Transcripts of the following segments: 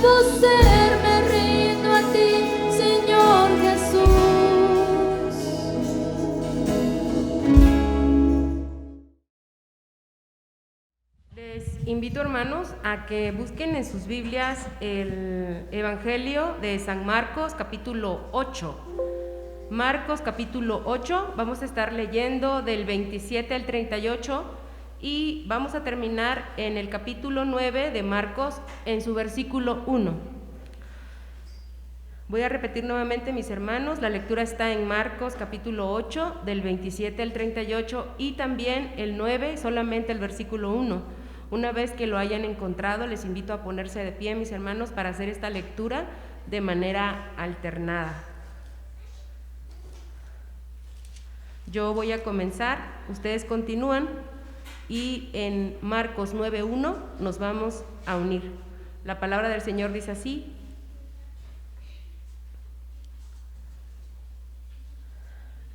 puedo ser, me rindo a ti, Señor Jesús. Les invito, hermanos, a que busquen en sus Biblias el Evangelio de San Marcos, capítulo 8. Marcos, capítulo 8, vamos a estar leyendo del 27 al 38 y vamos a terminar en el capítulo 9 de Marcos, en su versículo 1. Voy a repetir nuevamente, mis hermanos, la lectura está en Marcos, capítulo 8, del 27 al 38 y también el 9, solamente el versículo 1. Una vez que lo hayan encontrado, les invito a ponerse de pie, mis hermanos, para hacer esta lectura de manera alternada. Yo voy a comenzar, ustedes continúan y en Marcos 9:1 nos vamos a unir. La palabra del Señor dice así: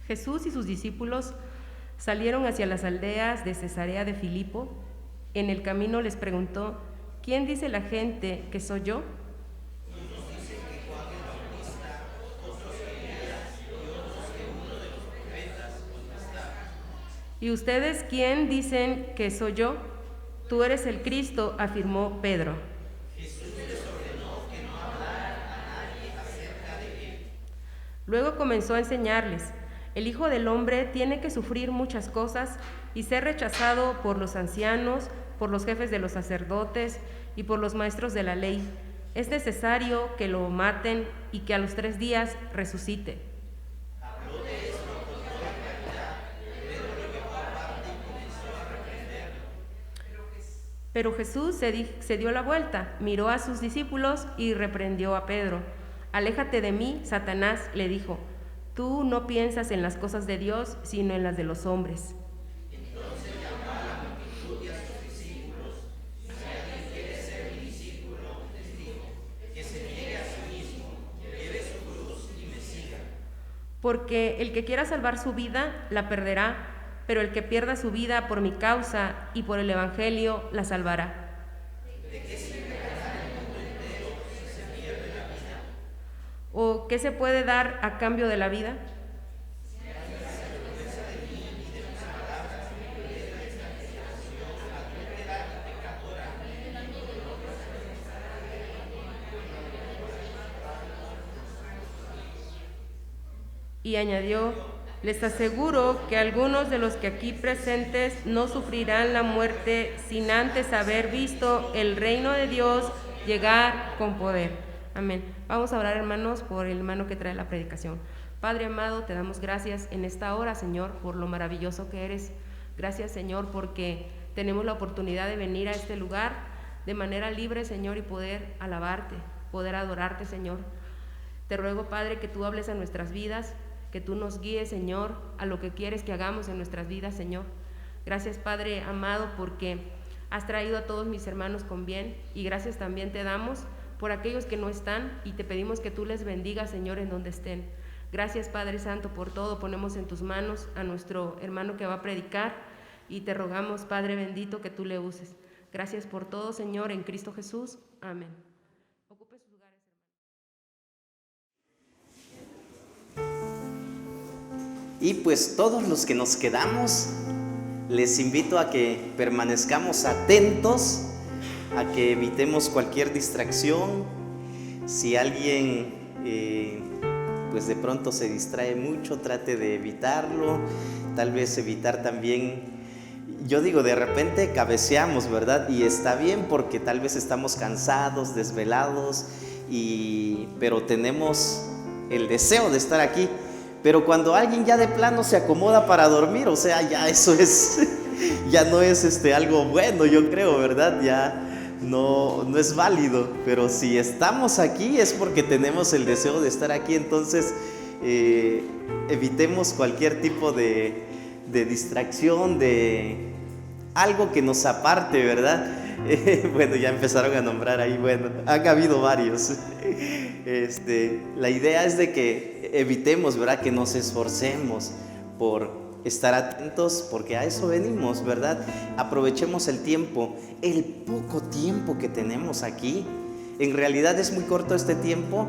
Jesús y sus discípulos salieron hacia las aldeas de Cesarea de Filipo. En el camino les preguntó: ¿quién dice la gente que soy yo? ¿Y ustedes quién dicen que soy yo? Tú eres el Cristo, afirmó Pedro. Jesús les ordenó que no hablara a nadie acerca de él. Luego comenzó a enseñarles: el Hijo del Hombre tiene que sufrir muchas cosas y ser rechazado por los ancianos, por los jefes de los sacerdotes y por los maestros de la ley. Es necesario que lo maten y que a los 3 días resucite. Habló de esto con toda claridad. Pedro lo llevó aparte y comenzó a reprenderlo. Pero Jesús se dio la vuelta, miró a sus discípulos y reprendió a Pedro. Aléjate de mí, Satanás, le dijo. Tú no piensas en las cosas de Dios, sino en las de los hombres. Entonces llamó a la multitud y a sus discípulos. Si alguien quiere ser mi discípulo, les dijo, que se niegue a sí mismo, lleve su cruz y me siga. Porque el que quiera salvar su vida, la perderá, pero el que pierda su vida por mi causa y por el Evangelio, la salvará. ¿De qué sirve ganar el mundo entero si se pierde la vida? ¿O qué se puede dar a cambio de la vida? Y añadió: les aseguro que algunos de los que aquí presentes no sufrirán la muerte sin antes haber visto el reino de Dios llegar con poder. Amén. Vamos a orar, hermanos, por el hermano que trae la predicación. Padre amado, te damos gracias en esta hora, Señor, por lo maravilloso que eres. Gracias, Señor, porque tenemos la oportunidad de venir a este lugar de manera libre, Señor, y poder alabarte, poder adorarte, Señor. Te ruego, Padre, que tú hables a nuestras vidas, que tú nos guíes, Señor, a lo que quieres que hagamos en nuestras vidas, Señor. Gracias, Padre amado, porque has traído a todos mis hermanos con bien, y gracias también te damos por aquellos que no están, y te pedimos que tú les bendigas, Señor, en donde estén. Gracias, Padre Santo, por todo. Ponemos en tus manos a nuestro hermano que va a predicar, y te rogamos, Padre bendito, que tú le uses. Gracias por todo, Señor, en Cristo Jesús. Amén. Ocupe sus lugares, hermano. Y pues todos los que nos quedamos, les invito a que permanezcamos atentos, a que evitemos cualquier distracción. Si alguien pues de pronto se distrae mucho, trate de evitarlo. Tal vez evitar también, yo digo, de repente cabeceamos, ¿verdad? Y está bien porque tal vez estamos cansados, desvelados, pero tenemos el deseo de estar aquí. Pero cuando alguien ya de plano se acomoda para dormir, o sea, ya eso es, ya no es algo bueno, yo creo, ¿verdad? Ya no es válido. Pero si estamos aquí es porque tenemos el deseo de estar aquí. Entonces evitemos cualquier tipo de distracción, de algo que nos aparte, ¿verdad? Bueno, ya empezaron a nombrar ahí, bueno, han habido varios. La idea es de que evitemos, ¿verdad? Que nos esforcemos por estar atentos, porque a eso venimos, ¿verdad? Aprovechemos el tiempo, el poco tiempo que tenemos aquí. En realidad es muy corto este tiempo.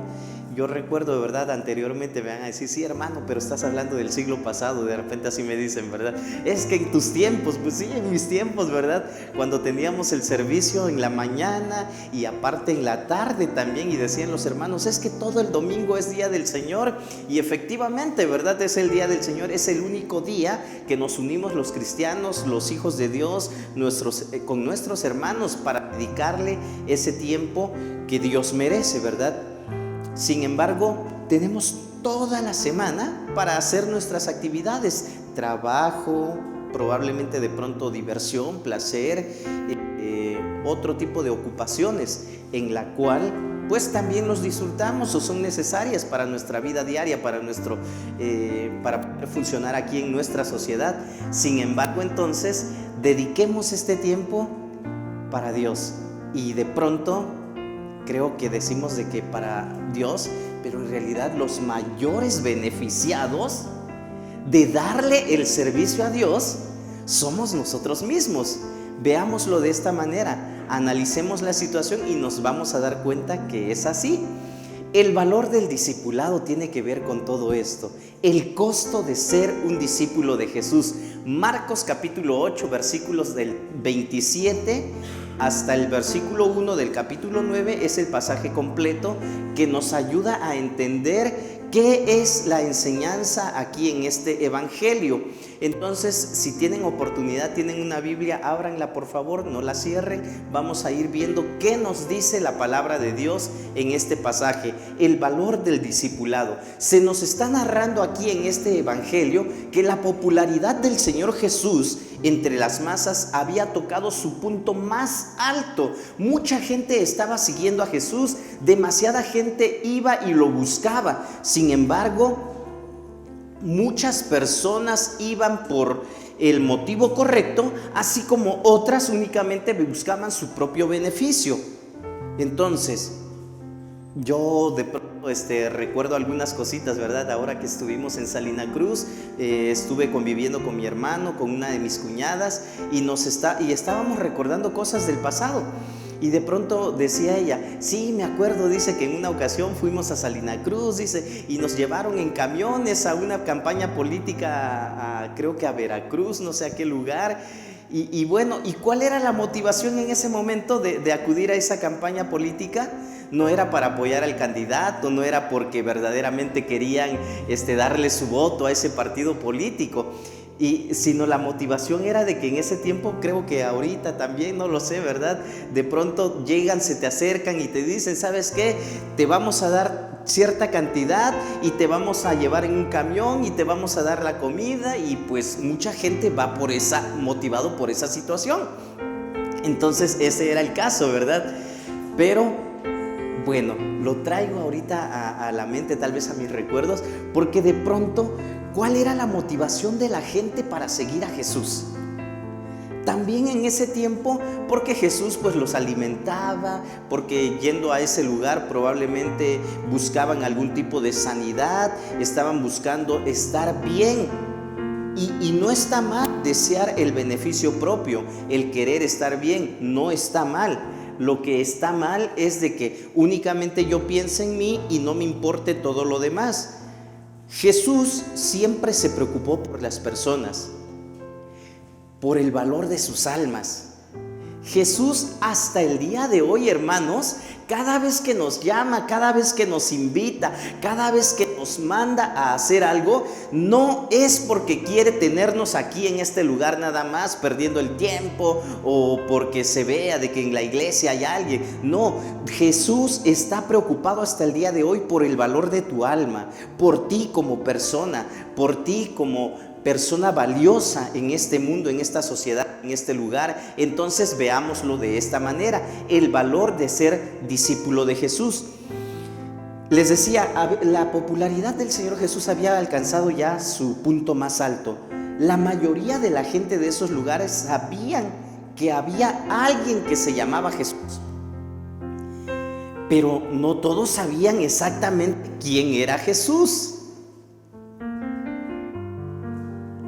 Yo recuerdo, de verdad, anteriormente me van a decir, sí, hermano, pero estás hablando del siglo pasado. De repente así me dicen, ¿verdad? Es que en tus tiempos, pues sí, en mis tiempos, ¿verdad? Cuando teníamos el servicio en la mañana y aparte en la tarde también, y decían los hermanos, es que todo el domingo es día del Señor. Y efectivamente, ¿verdad? Es el día del Señor, es el único día que nos unimos los cristianos, los hijos de Dios, con nuestros hermanos para dedicarle ese tiempo que Dios merece, ¿verdad? Sin embargo, tenemos toda la semana para hacer nuestras actividades, trabajo, probablemente de pronto diversión, placer, otro tipo de ocupaciones en la cual pues también los disfrutamos o son necesarias para nuestra vida diaria, para poder funcionar aquí en nuestra sociedad. Sin embargo, entonces, dediquemos este tiempo para Dios y de pronto creo que decimos de que para Dios, pero en realidad los mayores beneficiados de darle el servicio a Dios somos nosotros mismos. Veámoslo de esta manera, analicemos la situación y nos vamos a dar cuenta que es así. El valor del discipulado tiene que ver con todo esto, el costo de ser un discípulo de Jesús. Marcos capítulo 8, versículos del 27 hasta el versículo 1 del capítulo 9 es el pasaje completo que nos ayuda a entender qué es la enseñanza aquí en este evangelio. Entonces, si tienen oportunidad, tienen una Biblia, ábranla por favor, no la cierren. Vamos a ir viendo qué nos dice la palabra de Dios en este pasaje, el valor del discipulado. Se nos está narrando aquí en este evangelio que la popularidad del Señor Jesús entre las masas había tocado su punto más alto. Mucha gente estaba siguiendo a Jesús, demasiada gente iba y lo buscaba. Sin embargo, muchas personas iban por el motivo correcto, así como otras únicamente buscaban su propio beneficio. Entonces, yo de pronto recuerdo algunas cositas, ¿verdad? Ahora que estuvimos en Salina Cruz, estuve conviviendo con mi hermano, con una de mis cuñadas, y estábamos recordando cosas del pasado. Y de pronto decía ella, sí, me acuerdo, dice que en una ocasión fuimos a Salina Cruz, dice, y nos llevaron en camiones a una campaña política, creo que a Veracruz, no sé a qué lugar. Y bueno, ¿y cuál era la motivación en ese momento de acudir a esa campaña política? No era para apoyar al candidato, no era porque verdaderamente querían darle su voto a ese partido político, sino la motivación era de que en ese tiempo, creo que ahorita también, no lo sé, ¿verdad? De pronto llegan, se te acercan y te dicen, ¿sabes qué? Te vamos a dar cierta cantidad y te vamos a llevar en un camión y te vamos a dar la comida, y pues mucha gente va motivado por esa situación. Entonces ese era el caso, ¿verdad? Pero bueno, lo traigo ahorita a la mente, tal vez a mis recuerdos, porque de pronto, ¿cuál era la motivación de la gente para seguir a Jesús? También en ese tiempo, porque Jesús pues los alimentaba, porque yendo a ese lugar probablemente buscaban algún tipo de sanidad, estaban buscando estar bien. Y no está mal desear el beneficio propio, el querer estar bien, no está mal. Lo que está mal es de que únicamente yo piense en mí y no me importe todo lo demás. Jesús siempre se preocupó por las personas, por el valor de sus almas. Jesús hasta el día de hoy, hermanos, cada vez que nos llama, cada vez que nos invita, cada vez que nos manda a hacer algo, no es porque quiere tenernos aquí en este lugar nada más perdiendo el tiempo, o porque se vea de que en la iglesia hay alguien. No, Jesús está preocupado hasta el día de hoy por el valor de tu alma, por ti como persona, por ti como persona valiosa en este mundo, en esta sociedad, en este lugar. Entonces veámoslo de esta manera, el valor de ser discípulo de Jesús. Les decía, la popularidad del Señor Jesús había alcanzado ya su punto más alto. La mayoría de la gente de esos lugares sabían que había alguien que se llamaba Jesús, pero no todos sabían exactamente quién era Jesús.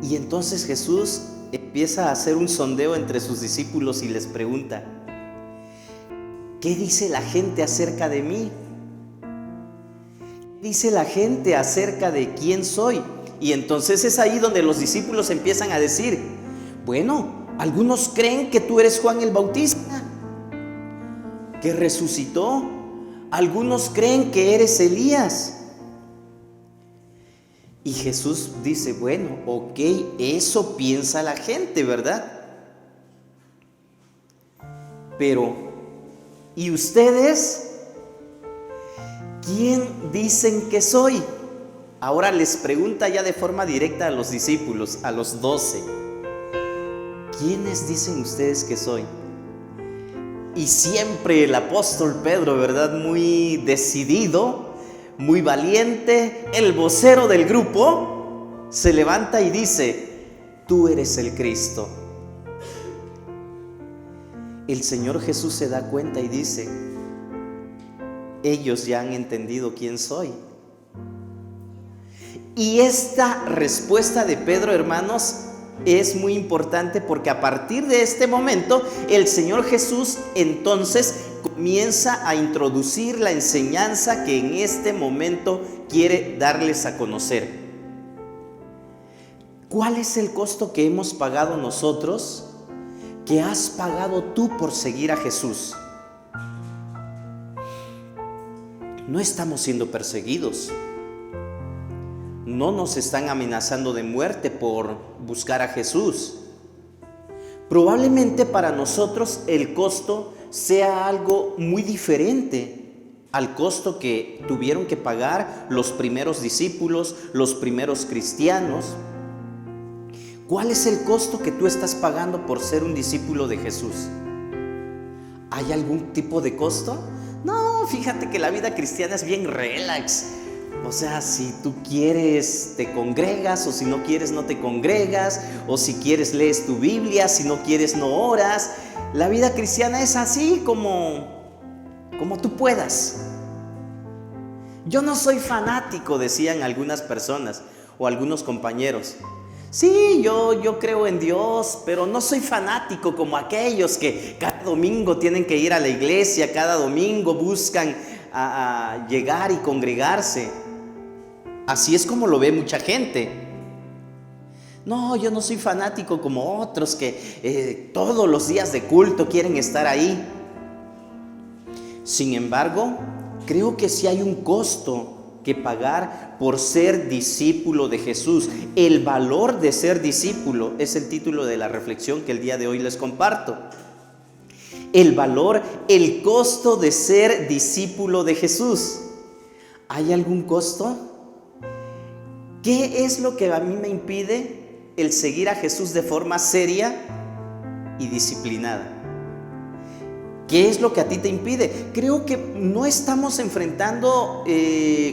Y entonces Jesús empieza a hacer un sondeo entre sus discípulos y les pregunta, ¿Qué dice la gente acerca de mí? ¿Qué dice la gente acerca de quién soy? Y entonces es ahí donde los discípulos empiezan a decir, bueno, algunos creen que tú eres Juan el Bautista, que resucitó. Algunos creen que eres Elías. Y Jesús dice, bueno, ok, eso piensa la gente, ¿verdad? Pero, ¿y ustedes? ¿Quién dicen que soy? Ahora les pregunta ya de forma directa a los discípulos, a los 12. ¿Quiénes dicen ustedes que soy? Y siempre el apóstol Pedro, ¿verdad? Muy decidido, muy valiente, el vocero del grupo, se levanta y dice, tú eres el Cristo. El Señor Jesús se da cuenta y dice, ellos ya han entendido quién soy. Y esta respuesta de Pedro, hermanos, es muy importante porque a partir de este momento el Señor Jesús entonces comienza a introducir la enseñanza que en este momento quiere darles a conocer. ¿Cuál es el costo que hemos pagado nosotros? ¿Qué has pagado tú por seguir a Jesús? No estamos siendo perseguidos. No nos están amenazando de muerte por buscar a Jesús. Probablemente para nosotros el costo sea algo muy diferente al costo que tuvieron que pagar los primeros discípulos, los primeros cristianos. ¿Cuál es el costo que tú estás pagando por ser un discípulo de Jesús? ¿Hay algún tipo de costo? No, fíjate que la vida cristiana es bien relax. O sea, si tú quieres te congregas, o si no quieres no te congregas, o si quieres lees tu Biblia, si no quieres no oras. La vida cristiana es así como tú puedas. Yo no soy fanático, decían algunas personas o algunos compañeros. Sí, yo creo en Dios, pero no soy fanático como aquellos que cada domingo tienen que ir a la iglesia, cada domingo buscan a llegar y congregarse. Así es como lo ve mucha gente. No, yo no soy fanático como otros que todos los días de culto quieren estar ahí. Sin embargo, creo que sí hay un costo que pagar por ser discípulo de Jesús. El valor de ser discípulo es el título de la reflexión que el día de hoy les comparto. El valor, el costo de ser discípulo de Jesús. ¿Hay algún costo? ¿Qué es lo que a mí me impide el seguir a Jesús de forma seria y disciplinada? ¿Qué es lo que a ti te impide? Creo que no estamos enfrentando,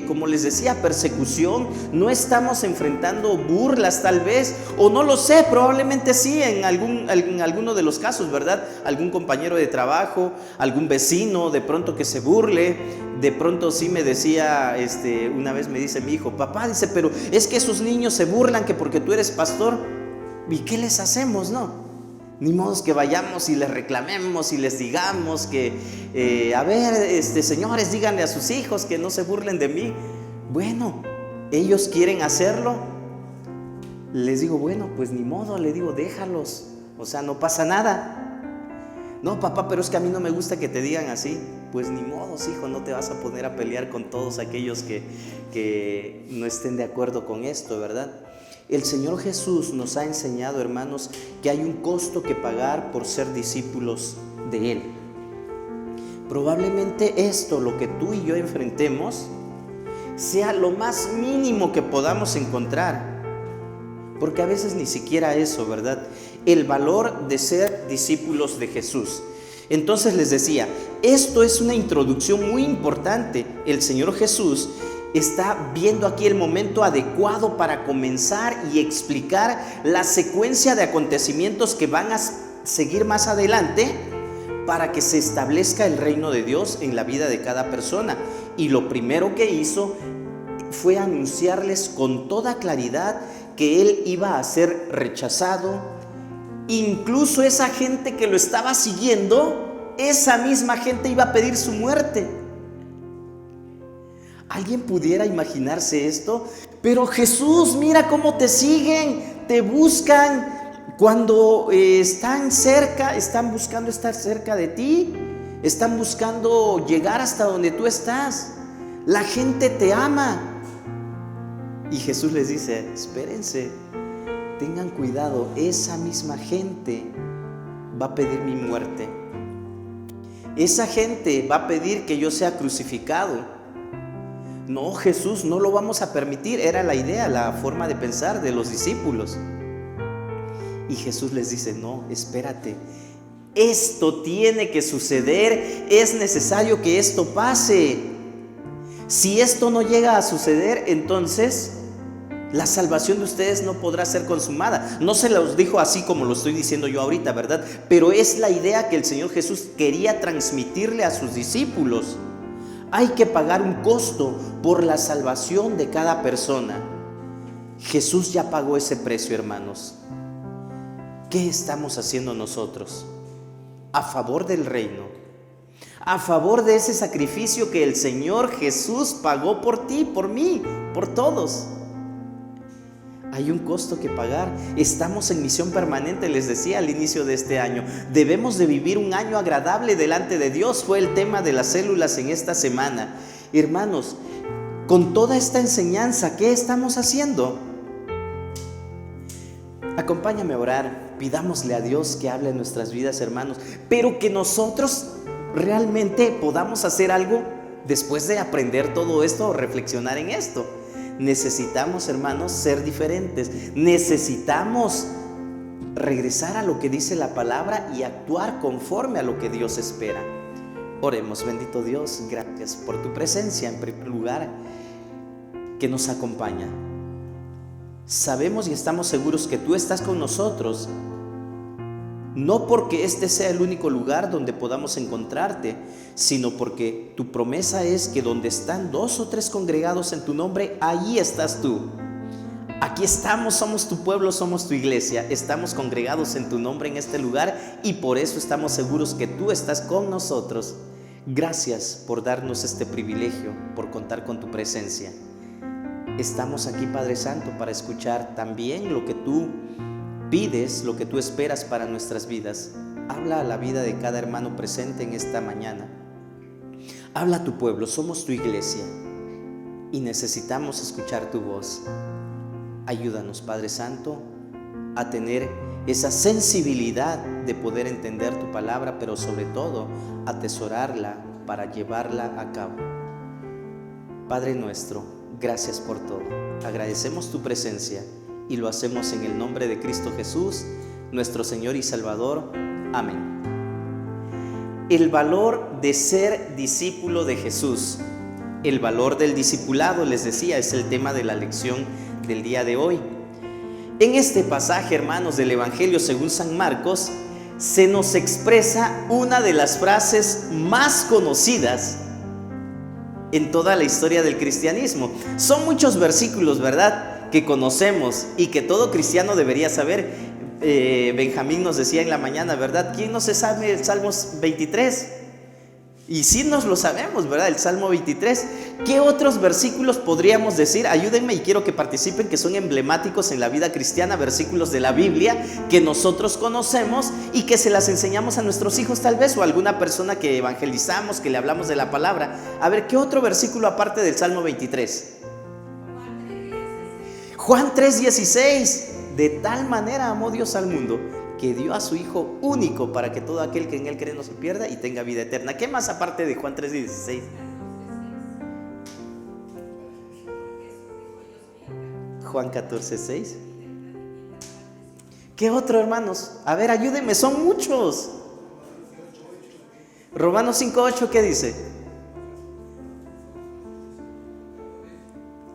como les decía, persecución, no estamos enfrentando burlas tal vez, o no lo sé, probablemente sí en alguno de los casos, ¿verdad? Algún compañero de trabajo, algún vecino de pronto que se burle, de pronto sí me decía, una vez me dice mi hijo, papá, dice, pero es que esos niños se burlan que porque tú eres pastor, ¿y qué les hacemos, no? Ni modo que vayamos y les reclamemos y les digamos que, a ver, señores, díganle a sus hijos que no se burlen de mí. Bueno, ellos quieren hacerlo. Les digo, bueno, pues ni modo, le digo, déjalos. O sea, no pasa nada. No, papá, pero es que a mí no me gusta que te digan así. Pues ni modo, hijo, no te vas a poner a pelear con todos aquellos que no estén de acuerdo con esto, ¿verdad? El Señor Jesús nos ha enseñado, hermanos, que hay un costo que pagar por ser discípulos de Él. Probablemente esto, lo que tú y yo enfrentemos, sea lo más mínimo que podamos encontrar. Porque a veces ni siquiera eso, ¿verdad? El valor de ser discípulos de Jesús. Entonces les decía, esto es una introducción muy importante. El Señor Jesús está viendo aquí el momento adecuado para comenzar y explicar la secuencia de acontecimientos que van a seguir más adelante para que se establezca el reino de Dios en la vida de cada persona. Y lo primero que hizo fue anunciarles con toda claridad que Él iba a ser rechazado. Incluso esa gente que lo estaba siguiendo esa misma gente iba a pedir su muerte. ¿Alguien pudiera imaginarse esto? Pero Jesús, mira cómo te siguen, te buscan cuando están cerca, están buscando estar cerca de ti, están buscando llegar hasta donde tú estás. La gente te ama. Y Jesús les dice, espérense, tengan cuidado, esa misma gente va a pedir mi muerte. Esa gente va a pedir que yo sea crucificado. No, Jesús, no lo vamos a permitir. Era la idea, la forma de pensar de los discípulos. Y Jesús les dice, no, espérate, esto tiene que suceder, es necesario que esto pase. Si esto no llega a suceder, entonces la salvación de ustedes no podrá ser consumada. No se los dijo así como lo estoy diciendo yo ahorita, ¿verdad? Pero es la idea que el Señor Jesús quería transmitirle a sus discípulos. Hay que pagar un costo por la salvación de cada persona. Jesús ya pagó ese precio, hermanos. ¿Qué estamos haciendo nosotros a favor del reino? A favor de ese sacrificio que el Señor Jesús pagó por ti, por mí, por todos. Hay un costo que pagar. Estamos en misión permanente, les decía al inicio de este año. Debemos de vivir un año agradable delante de Dios. Fue el tema de las células en esta semana. Hermanos, con toda esta enseñanza, ¿qué estamos haciendo? Acompáñame a orar. Pidámosle a Dios que hable en nuestras vidas, hermanos, pero que nosotros realmente podamos hacer algo después de aprender todo esto o reflexionar en esto. Necesitamos, hermanos, ser diferentes. Necesitamos regresar a lo que dice la palabra y actuar conforme a lo que Dios espera. Oremos. Bendito Dios, gracias por tu presencia en primer lugar que nos acompaña. Sabemos y estamos seguros que tú estás con nosotros, no porque este sea el único lugar donde podamos encontrarte, sino porque tu promesa es que donde están 2 o 3 congregados en tu nombre, allí estás tú. Aquí estamos, somos tu pueblo, somos tu iglesia, estamos congregados en tu nombre en este lugar y por eso estamos seguros que tú estás con nosotros. Gracias por darnos este privilegio, por contar con tu presencia. Estamos aquí, Padre Santo, para escuchar también lo que tú pides, lo que tú esperas para nuestras vidas. Habla a la vida de cada hermano presente en esta mañana. Habla a tu pueblo, somos tu iglesia y necesitamos escuchar tu voz. Ayúdanos, Padre Santo, a tener esa sensibilidad de poder entender tu palabra, pero sobre todo atesorarla para llevarla a cabo. Padre nuestro, gracias por todo. Agradecemos tu presencia y lo hacemos en el nombre de Cristo Jesús, nuestro Señor y Salvador. Amén. El valor de ser discípulo de Jesús. El valor del discipulado, les decía, es el tema de la lección del día de hoy. En este pasaje, hermanos, del Evangelio según San Marcos, se nos expresa una de las frases más conocidas en toda la historia del cristianismo. Son muchos versículos, ¿verdad?, que conocemos y que todo cristiano debería saber. Benjamín nos decía en la mañana, ¿verdad? ¿Quién no se sabe el Salmos 23? Y sí nos lo sabemos, ¿verdad? El Salmo 23. ¿Qué otros versículos podríamos decir? Ayúdenme y quiero que participen, que son emblemáticos en la vida cristiana, versículos de la Biblia que nosotros conocemos y que se las enseñamos a nuestros hijos tal vez, o a alguna persona que evangelizamos, que le hablamos de la palabra. A ver, ¿qué otro versículo aparte del Salmo 23? Juan 3:16. De tal manera amó Dios al mundo que dio a su Hijo único para que todo aquel que en Él cree no se pierda y tenga vida eterna. ¿Qué más aparte de Juan 3:16? Juan 14:6. ¿Qué otro, hermanos? A ver, ayúdenme, son muchos. Romanos 5:8, ¿qué dice?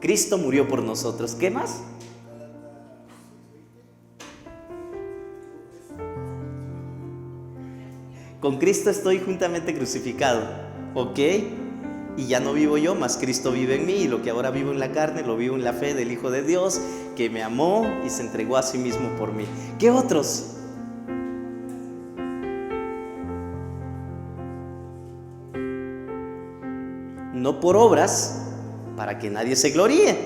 Cristo murió por nosotros. ¿Qué más? Con Cristo estoy juntamente crucificado, ¿ok? Y ya no vivo yo, mas Cristo vive en mí, y lo que ahora vivo en la carne, lo vivo en la fe del Hijo de Dios, que me amó y se entregó a sí mismo por mí. ¿Qué otros? no por obras, para que nadie se gloríe.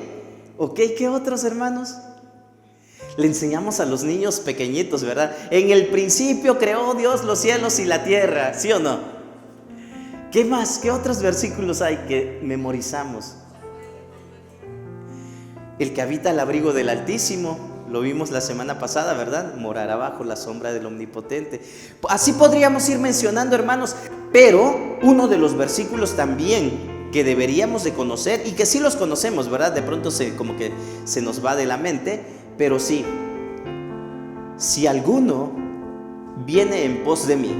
¿Ok? ¿Qué otros, hermanos? Le enseñamos a los niños pequeñitos, ¿verdad? En el principio creó Dios los cielos y la tierra, ¿sí o no? ¿Qué más? ¿Qué otros versículos hay que memorizamos? El que habita al abrigo del Altísimo, lo vimos la semana pasada, ¿verdad? Morará bajo la sombra del Omnipotente. Así podríamos ir mencionando, hermanos, pero uno de los versículos también que deberíamos de conocer, y que sí los conocemos, ¿verdad? De pronto como que se nos va de la mente, pero sí: si alguno viene en pos de mí,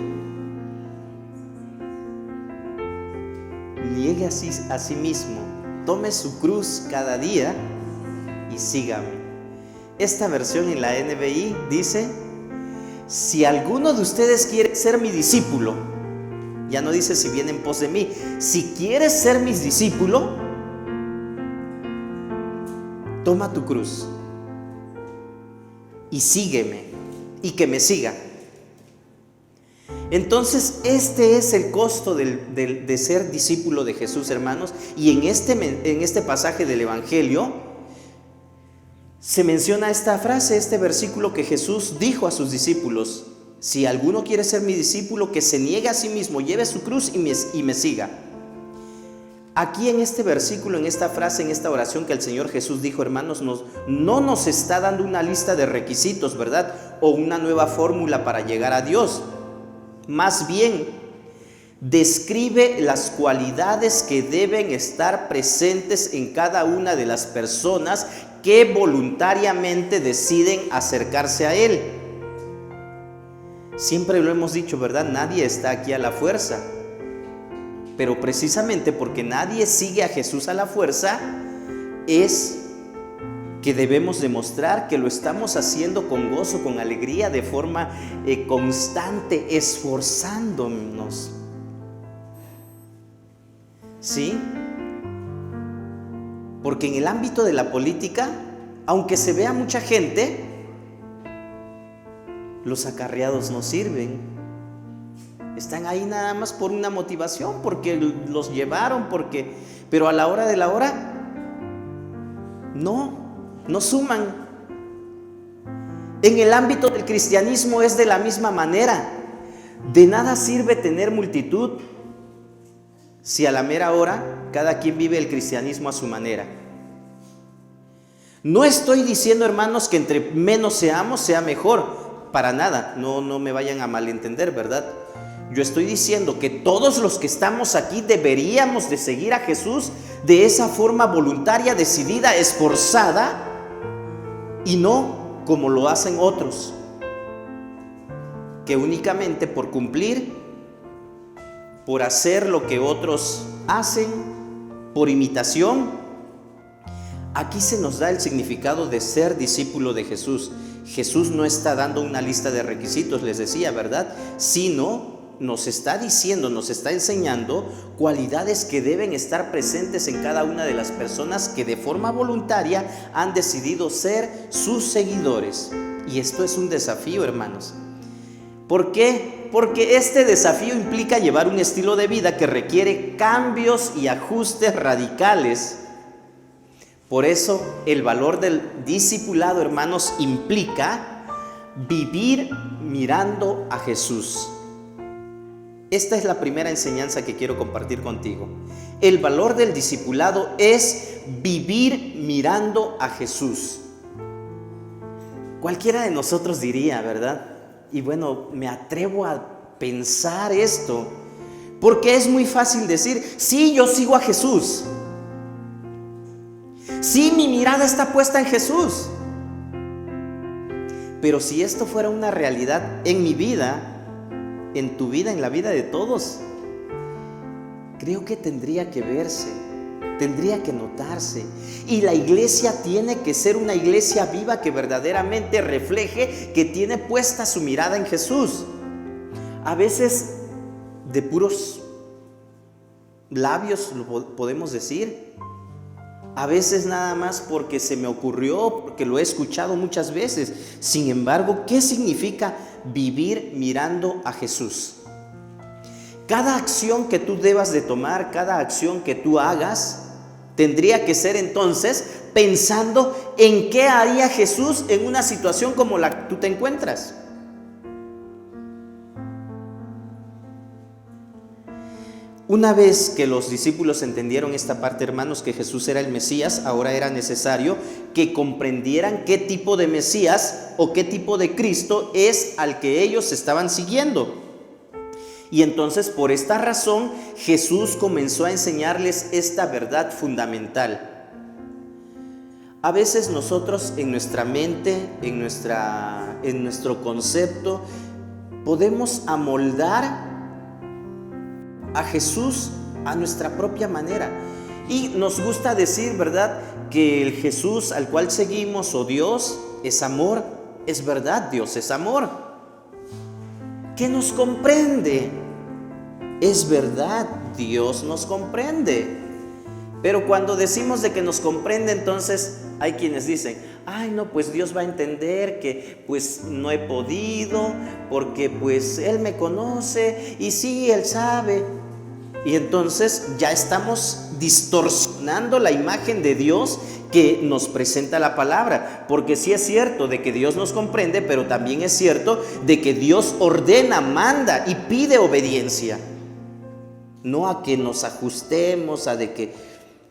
niegue a sí mismo, tome su cruz cada día y sígame. Esta versión en la NBI dice: si alguno de ustedes quiere ser mi discípulo, ya no dice si viene en pos de mí, si quieres ser mi discípulo, toma tu cruz y sígueme, y que me siga. Entonces, este es el costo de ser discípulo de Jesús, hermanos. Y en este pasaje del Evangelio se menciona esta frase, este versículo que Jesús dijo a sus discípulos: si alguno quiere ser mi discípulo, que se niegue a sí mismo, lleve su cruz y me siga. Aquí en este versículo, en esta frase, en esta oración que el Señor Jesús dijo, hermanos, no nos está dando una lista de requisitos, ¿verdad? O una nueva fórmula para llegar a Dios. Más bien, describe las cualidades que deben estar presentes en cada una de las personas que voluntariamente deciden acercarse a Él. Siempre lo hemos dicho, ¿verdad? Nadie está aquí a la fuerza. Pero precisamente porque nadie sigue a Jesús a la fuerza, es que debemos demostrar que lo estamos haciendo con gozo, con alegría, de forma constante, esforzándonos. ¿Sí? Porque en el ámbito de la política, aunque se vea mucha gente, los acarreados no sirven. Están ahí nada más por una motivación, porque los llevaron, pero a la hora de la hora no suman. En el ámbito del cristianismo es de la misma manera. De nada sirve tener multitud si a la mera hora cada quien vive el cristianismo a su manera. No estoy diciendo, hermanos, que entre menos seamos sea mejor, para nada, no me vayan a malentender, ¿verdad? Yo estoy diciendo que todos los que estamos aquí deberíamos de seguir a Jesús de esa forma voluntaria, decidida, esforzada, y no como lo hacen otros, que únicamente por cumplir, por hacer lo que otros hacen, por imitación. Aquí se nos da el significado de ser discípulo de Jesús. Jesús no está dando una lista de requisitos, les decía, ¿verdad? Sino nos está diciendo, nos está enseñando cualidades que deben estar presentes en cada una de las personas que de forma voluntaria han decidido ser sus seguidores. Y esto es un desafío, hermanos. ¿Por qué? Porque este desafío implica llevar un estilo de vida que requiere cambios y ajustes radicales. Por eso el valor del discipulado, hermanos, implica vivir mirando a Jesús. Esta es la primera enseñanza que quiero compartir contigo. El valor del discipulado es vivir mirando a Jesús. Cualquiera de nosotros diría, ¿verdad? Y bueno, me atrevo a pensar esto, porque es muy fácil decir: sí, yo sigo a Jesús. Sí, mi mirada está puesta en Jesús. Pero si esto fuera una realidad en mi vida, en tu vida, en la vida de todos, creo que tendría que verse, tendría que notarse. Y la iglesia tiene que ser una iglesia viva que verdaderamente refleje que tiene puesta su mirada en Jesús. A veces de puros labios lo podemos decir, a veces nada más porque se me ocurrió, porque lo he escuchado muchas veces. Sin embargo, ¿qué significa vivir mirando a Jesús? Cada acción que tú debas de tomar, cada acción que tú hagas, tendría que ser entonces pensando en qué haría Jesús en una situación como la que tú te encuentras. Una vez que los discípulos entendieron esta parte, hermanos, que Jesús era el Mesías, ahora era necesario que comprendieran qué tipo de Mesías o qué tipo de Cristo es al que ellos estaban siguiendo. Y entonces, por esta razón, Jesús comenzó a enseñarles esta verdad fundamental. A veces nosotros en nuestra mente, en nuestro concepto, podemos amoldar a Jesús a nuestra propia manera. Y nos gusta decir, ¿verdad?, que el Jesús al cual seguimos, o Dios, es amor. Es verdad, Dios es amor, que nos comprende. Es verdad, Dios nos comprende. Pero cuando decimos de que nos comprende, entonces hay quienes dicen: ay, no, pues Dios va a entender que pues no he podido, porque pues Él me conoce y sí, Él sabe. Y entonces ya estamos distorsionando la imagen de Dios que nos presenta la palabra, porque sí es cierto de que Dios nos comprende, pero también es cierto de que Dios ordena, manda y pide obediencia. No a que nos ajustemos,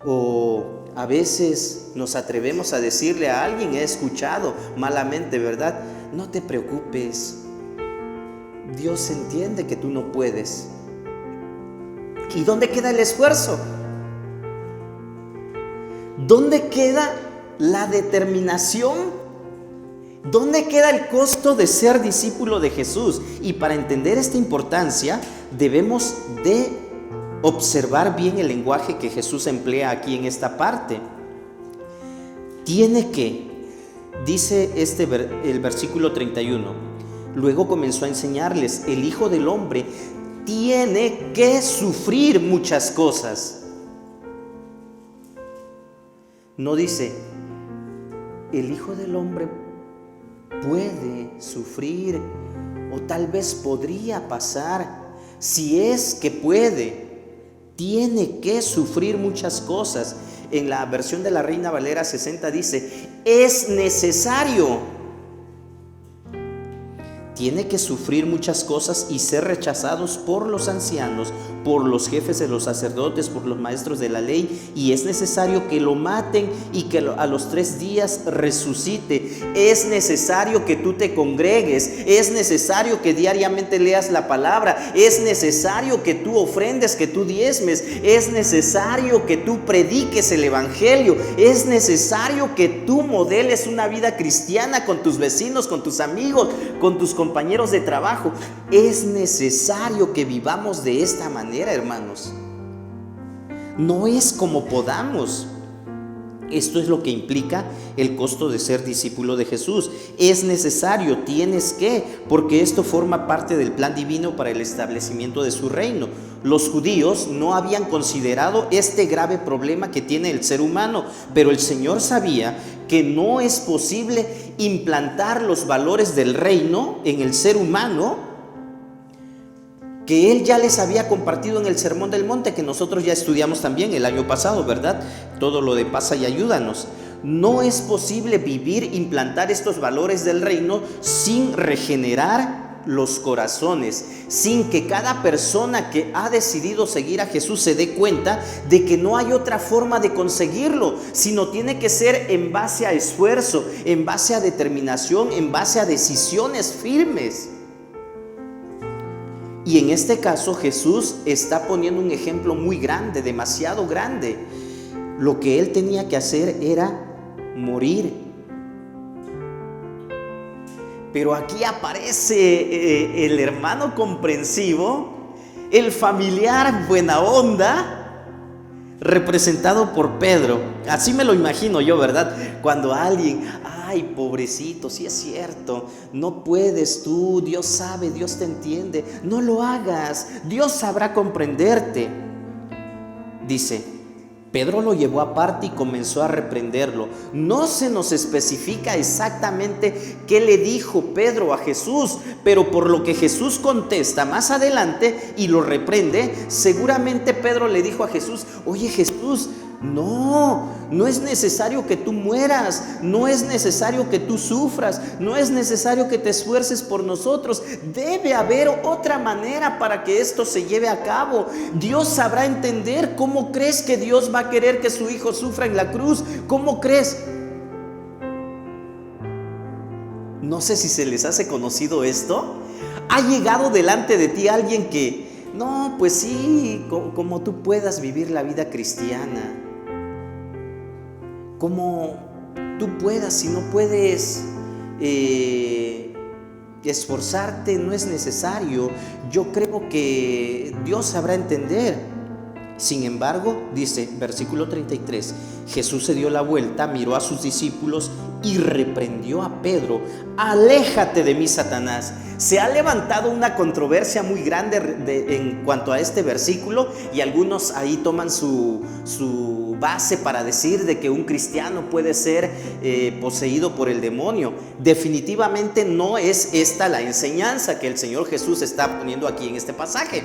o a veces nos atrevemos a decirle a alguien, he escuchado malamente, ¿verdad? No te preocupes, Dios entiende que tú no puedes. ¿Y dónde queda el esfuerzo? ¿Dónde queda la determinación? ¿Dónde queda el costo de ser discípulo de Jesús? Y para entender esta importancia, debemos de observar bien el lenguaje que Jesús emplea aquí en esta parte. Tiene que, dice el versículo 31, luego comenzó a enseñarles: el Hijo del Hombre tiene que sufrir muchas cosas. No dice, el Hijo del Hombre puede sufrir, o tal vez podría pasar. Si es que puede, tiene que sufrir muchas cosas. En la versión de la Reina Valera 60 dice, es necesario. Tiene que sufrir muchas cosas y ser rechazados por los ancianos, por los jefes de los sacerdotes, por los maestros de la ley, y es necesario que lo maten y que a los 3 días resucite. Es necesario que tú te congregues, es necesario que diariamente leas la palabra, es necesario que tú ofrendes, que tú diezmes, es necesario que tú prediques el evangelio, es necesario que tú modeles una vida cristiana con tus vecinos, con tus amigos, con tus compañeros de trabajo. Es necesario que vivamos de esta manera, hermanos. No es como podamos. Esto es lo que implica el costo de ser discípulo de Jesús. Es necesario, tienes que, porque esto forma parte del plan divino para el establecimiento de su reino. Los judíos no habían considerado este grave problema que tiene el ser humano, pero el Señor sabía que no es posible implantar los valores del reino en el ser humano que Él ya les había compartido en el Sermón del Monte, que nosotros ya estudiamos también el año pasado, ¿verdad? Todo lo de pasa y ayúdanos. No es posible vivir, implantar estos valores del reino sin regenerar los corazones, sin que cada persona que ha decidido seguir a Jesús se dé cuenta de que no hay otra forma de conseguirlo, sino tiene que ser en base a esfuerzo, en base a determinación, en base a decisiones firmes. Y en este caso Jesús está poniendo un ejemplo muy grande, demasiado grande. Lo que Él tenía que hacer era morir. Pero aquí aparece el hermano comprensivo, el familiar buena onda, representado por Pedro. Así me lo imagino yo, ¿verdad? Cuando alguien, ay, pobrecito, sí es cierto, no puedes tú, Dios sabe, Dios te entiende, no lo hagas, Dios sabrá comprenderte. Dice, Pedro lo llevó aparte y comenzó a reprenderlo. No se nos especifica exactamente qué le dijo Pedro a Jesús, pero por lo que Jesús contesta más adelante y lo reprende, seguramente Pedro le dijo a Jesús: oye Jesús, no es necesario que tú mueras, no es necesario que tú sufras, no es necesario que te esfuerces por nosotros. Debe haber otra manera para que esto se lleve a cabo. Dios sabrá entender. ¿Cómo crees que Dios va a querer que su hijo sufra en la cruz? ¿Cómo crees? No sé si se les hace conocido esto. ¿Ha llegado delante de ti alguien que, no, pues sí, como tú puedas vivir la vida cristiana, como tú puedas, si no puedes esforzarte, no es necesario? Yo creo que Dios sabrá entender. Sin embargo, dice versículo 33, Jesús se dio la vuelta, miró a sus discípulos y reprendió a Pedro: aléjate de mí, Satanás. Se ha levantado una controversia muy grande en cuanto a este versículo, y algunos ahí toman su base para decir de que un cristiano puede ser poseído por el demonio. Definitivamente no es esta la enseñanza que el Señor Jesús está poniendo aquí en este pasaje,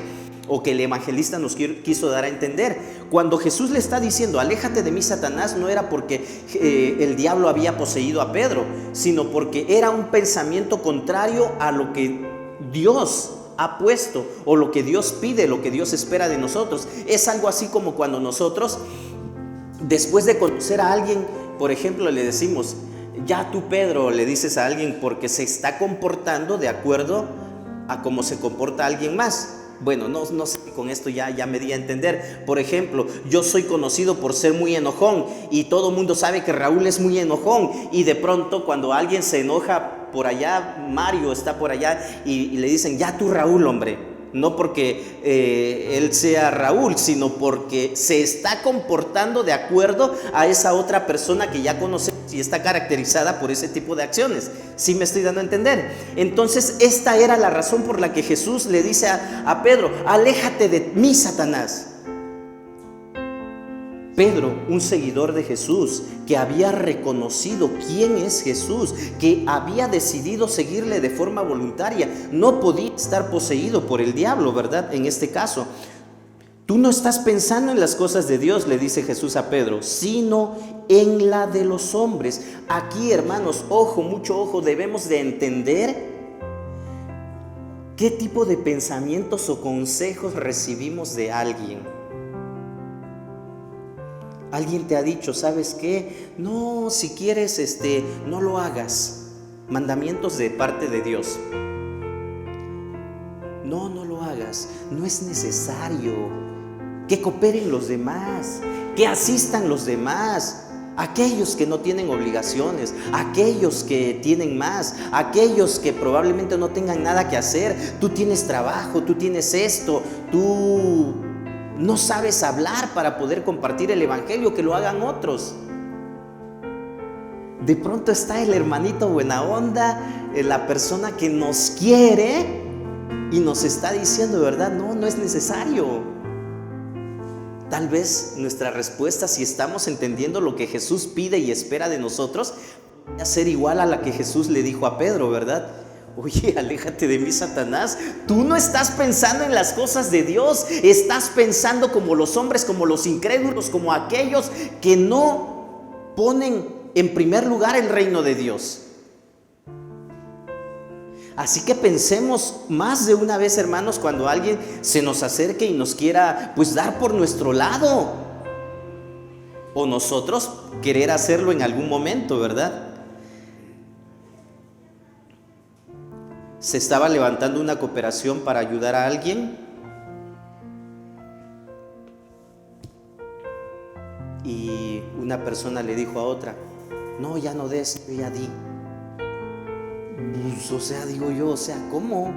o que el evangelista nos quiso dar a entender. Cuando Jesús le está diciendo aléjate de mí, Satanás, no era porque el diablo había poseído a Pedro, sino porque era un pensamiento contrario a lo que Dios ha puesto, o lo que Dios pide, lo que Dios espera de nosotros. Es algo así como cuando nosotros, después de conocer a alguien, por ejemplo, le decimos: ya tú, Pedro, le dices a alguien porque se está comportando de acuerdo a cómo se comporta alguien más. Bueno, no sé, con esto ya me di a entender. Por ejemplo, yo soy conocido por ser muy enojón, y todo el mundo sabe que Raúl es muy enojón, y de pronto cuando alguien se enoja por allá, Mario está por allá, y le dicen: ya tú, Raúl, hombre. No porque él sea Raúl, sino porque se está comportando de acuerdo a esa otra persona que ya conocemos y está caracterizada por ese tipo de acciones. ¿Sí me estoy dando a entender? Entonces esta era la razón por la que Jesús le dice a Pedro: aléjate de mí, Satanás. Pedro, un seguidor de Jesús, que había reconocido quién es Jesús, que había decidido seguirle de forma voluntaria, no podía estar poseído por el diablo, ¿verdad? En este caso, tú no estás pensando en las cosas de Dios, le dice Jesús a Pedro, sino en la de los hombres. Aquí, hermanos, ojo, mucho ojo, debemos de entender qué tipo de pensamientos o consejos recibimos de alguien. Alguien te ha dicho: ¿sabes qué? No, si quieres, no lo hagas. Mandamientos de parte de Dios. No lo hagas. No es necesario. Que cooperen los demás, que asistan los demás. Aquellos que no tienen obligaciones, aquellos que tienen más, aquellos que probablemente no tengan nada que hacer. Tú tienes trabajo, tú tienes esto, tú no sabes hablar para poder compartir el evangelio, que lo hagan otros. De pronto está el hermanito buena onda, la persona que nos quiere y nos está diciendo, ¿verdad? No es necesario. Tal vez nuestra respuesta, si estamos entendiendo lo que Jesús pide y espera de nosotros, va a ser igual a la que Jesús le dijo a Pedro, ¿verdad? Oye, aléjate de mí, Satanás. Tú no estás pensando en las cosas de Dios. Estás pensando como los hombres, como los incrédulos, como aquellos que no ponen en primer lugar el reino de Dios. Así que pensemos más de una vez, hermanos, cuando alguien se nos acerque y nos quiera, pues, dar por nuestro lado, o nosotros querer hacerlo en algún momento, ¿verdad? Se estaba levantando una cooperación para ayudar a alguien, y una persona le dijo a otra: no, ya no des, ya di. Pues, digo yo, ¿cómo?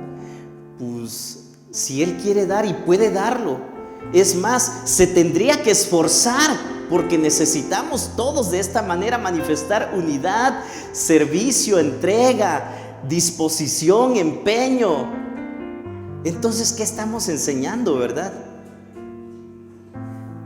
Pues si él quiere dar y puede darlo, es más, se tendría que esforzar, porque necesitamos todos de esta manera manifestar unidad, servicio, entrega, disposición, empeño. Entonces, ¿qué estamos enseñando, verdad?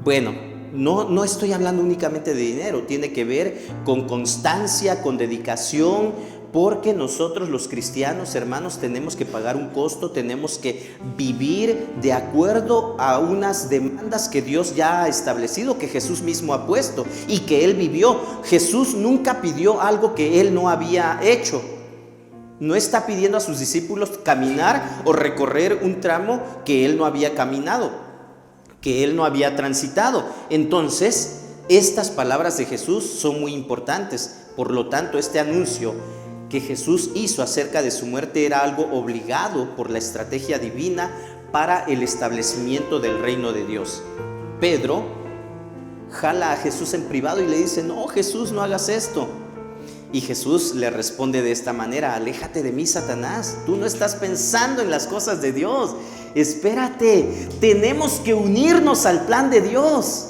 Bueno, no estoy hablando únicamente de dinero, tiene que ver con constancia, con dedicación, porque nosotros los cristianos, hermanos, tenemos que pagar un costo, tenemos que vivir de acuerdo a unas demandas que Dios ya ha establecido, que Jesús mismo ha puesto y que Él vivió. Jesús nunca pidió algo que Él no había hecho. No está pidiendo a sus discípulos caminar o recorrer un tramo que Él no había caminado, que Él no había transitado. Entonces, estas palabras de Jesús son muy importantes. Por lo tanto, este anuncio que Jesús hizo acerca de su muerte era algo obligado por la estrategia divina para el establecimiento del reino de Dios. Pedro jala a Jesús en privado y le dice: no, Jesús, no hagas esto. Y Jesús le responde de esta manera: aléjate de mí, Satanás, tú no estás pensando en las cosas de Dios. Espérate, tenemos que unirnos al plan de Dios.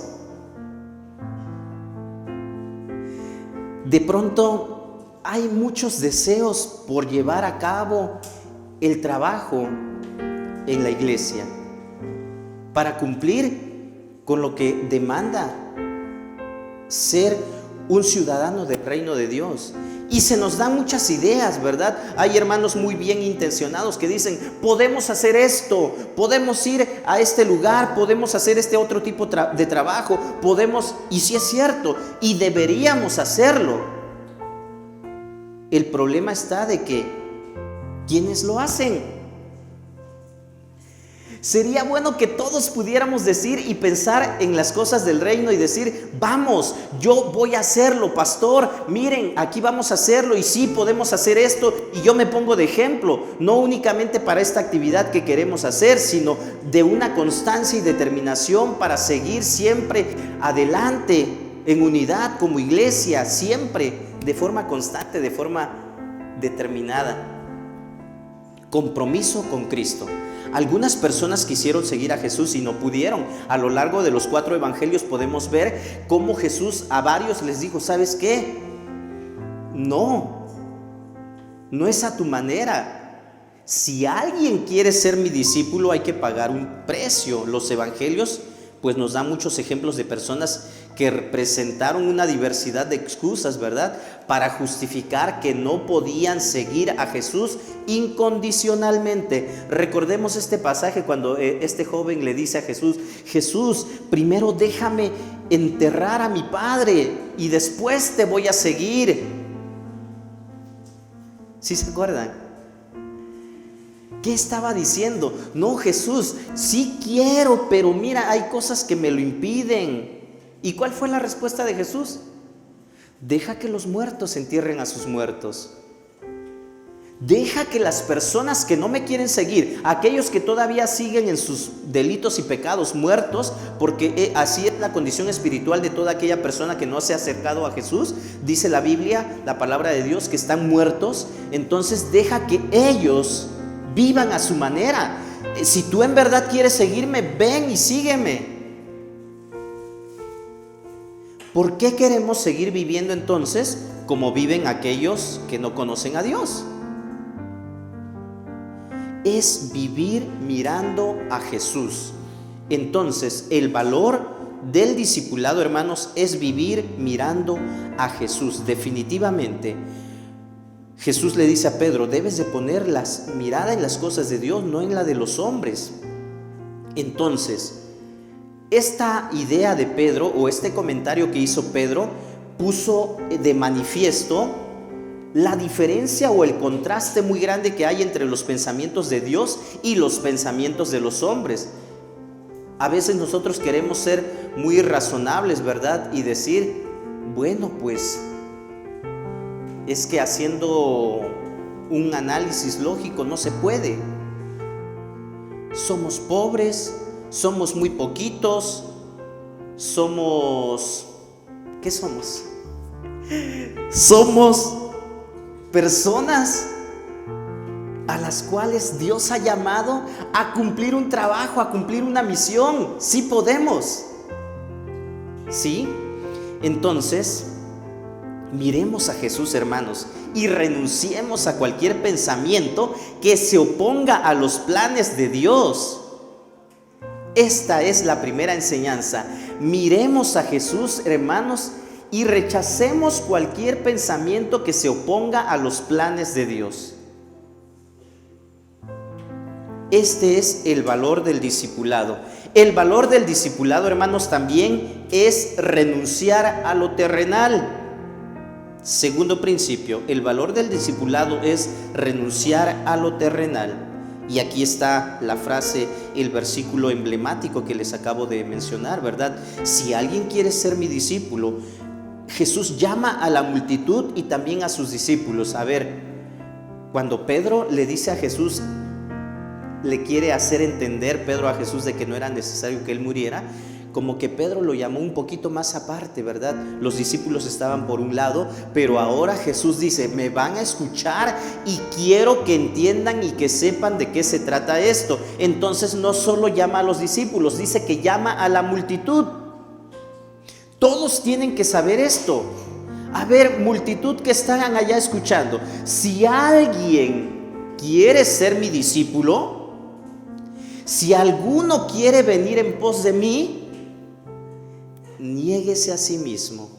De pronto hay muchos deseos por llevar a cabo el trabajo en la iglesia para cumplir con lo que demanda ser un ciudadano del reino de Dios. Y se nos dan muchas ideas, ¿verdad? Hay hermanos muy bien intencionados que dicen: podemos hacer esto, podemos ir a este lugar, podemos hacer este otro tipo de trabajo, podemos, y sí es cierto, y deberíamos hacerlo. El problema está de que ¿quiénes lo hacen? Sería bueno que todos pudiéramos decir y pensar en las cosas del reino y decir: vamos, yo voy a hacerlo, pastor, miren, aquí vamos a hacerlo, y sí, podemos hacer esto, y yo me pongo de ejemplo, no únicamente para esta actividad que queremos hacer, sino de una constancia y determinación para seguir siempre adelante en unidad como iglesia, siempre de forma constante, de forma determinada. Compromiso con Cristo. Algunas personas quisieron seguir a Jesús y no pudieron. A lo largo de los 4 evangelios podemos ver cómo Jesús a varios les dijo: ¿sabes qué? No es a tu manera. Si alguien quiere ser mi discípulo, hay que pagar un precio. Los evangelios pues nos dan muchos ejemplos de personas que presentaron una diversidad de excusas, ¿verdad?, para justificar que no podían seguir a Jesús incondicionalmente. Recordemos este pasaje cuando este joven le dice a Jesús: Jesús, primero déjame enterrar a mi padre y después te voy a seguir. ¿Sí se acuerdan? ¿Qué estaba diciendo? No, Jesús, sí quiero, pero mira, hay cosas que me lo impiden. ¿Y cuál fue la respuesta de Jesús? Deja que los muertos entierren a sus muertos. Deja que las personas que no me quieren seguir, aquellos que todavía siguen en sus delitos y pecados, muertos, porque así es la condición espiritual de toda aquella persona que no se ha acercado a Jesús, dice la Biblia, la palabra de Dios, que están muertos. Entonces deja que ellos vivan a su manera. Si tú en verdad quieres seguirme, ven y sígueme. ¿Por qué queremos seguir viviendo entonces como viven aquellos que no conocen a Dios? Es vivir mirando a Jesús. Entonces, el valor del discipulado, hermanos, es vivir mirando a Jesús. Definitivamente, Jesús le dice a Pedro: debes de poner la mirada en las cosas de Dios, no en la de los hombres. Entonces, esta idea de Pedro, o este comentario que hizo Pedro, puso de manifiesto la diferencia o el contraste muy grande que hay entre los pensamientos de Dios y los pensamientos de los hombres. A veces nosotros queremos ser muy razonables, ¿verdad?, y decir: bueno, pues es que haciendo un análisis lógico no se puede. Somos pobres, somos muy poquitos, ¿qué somos? Somos personas a las cuales Dios ha llamado a cumplir un trabajo, a cumplir una misión. Sí podemos. ¿Sí? Entonces, miremos a Jesús, hermanos, y renunciemos a cualquier pensamiento que se oponga a los planes de Dios. Esta es la primera enseñanza. Miremos a Jesús, hermanos, y rechacemos cualquier pensamiento que se oponga a los planes de Dios. Este es el valor del discipulado. El valor del discipulado, hermanos, también es renunciar a lo terrenal. Segundo principio, el valor del discipulado es renunciar a lo terrenal. Y aquí está la frase, el versículo emblemático que les acabo de mencionar, ¿verdad? Si alguien quiere ser mi discípulo, Jesús llama a la multitud y también a sus discípulos. A ver, cuando Pedro le dice a Jesús, le quiere hacer entender Pedro a Jesús de que no era necesario que él muriera, como que Pedro lo llamó un poquito más aparte, ¿verdad? Los discípulos estaban por un lado, pero ahora Jesús dice, me van a escuchar y quiero que entiendan y que sepan de qué se trata esto. Entonces no solo llama a los discípulos, dice que llama a la multitud. Todos tienen que saber esto. A ver, multitud que están allá escuchando, si alguien quiere ser mi discípulo, si alguno quiere venir en pos de mí, niéguese a sí mismo.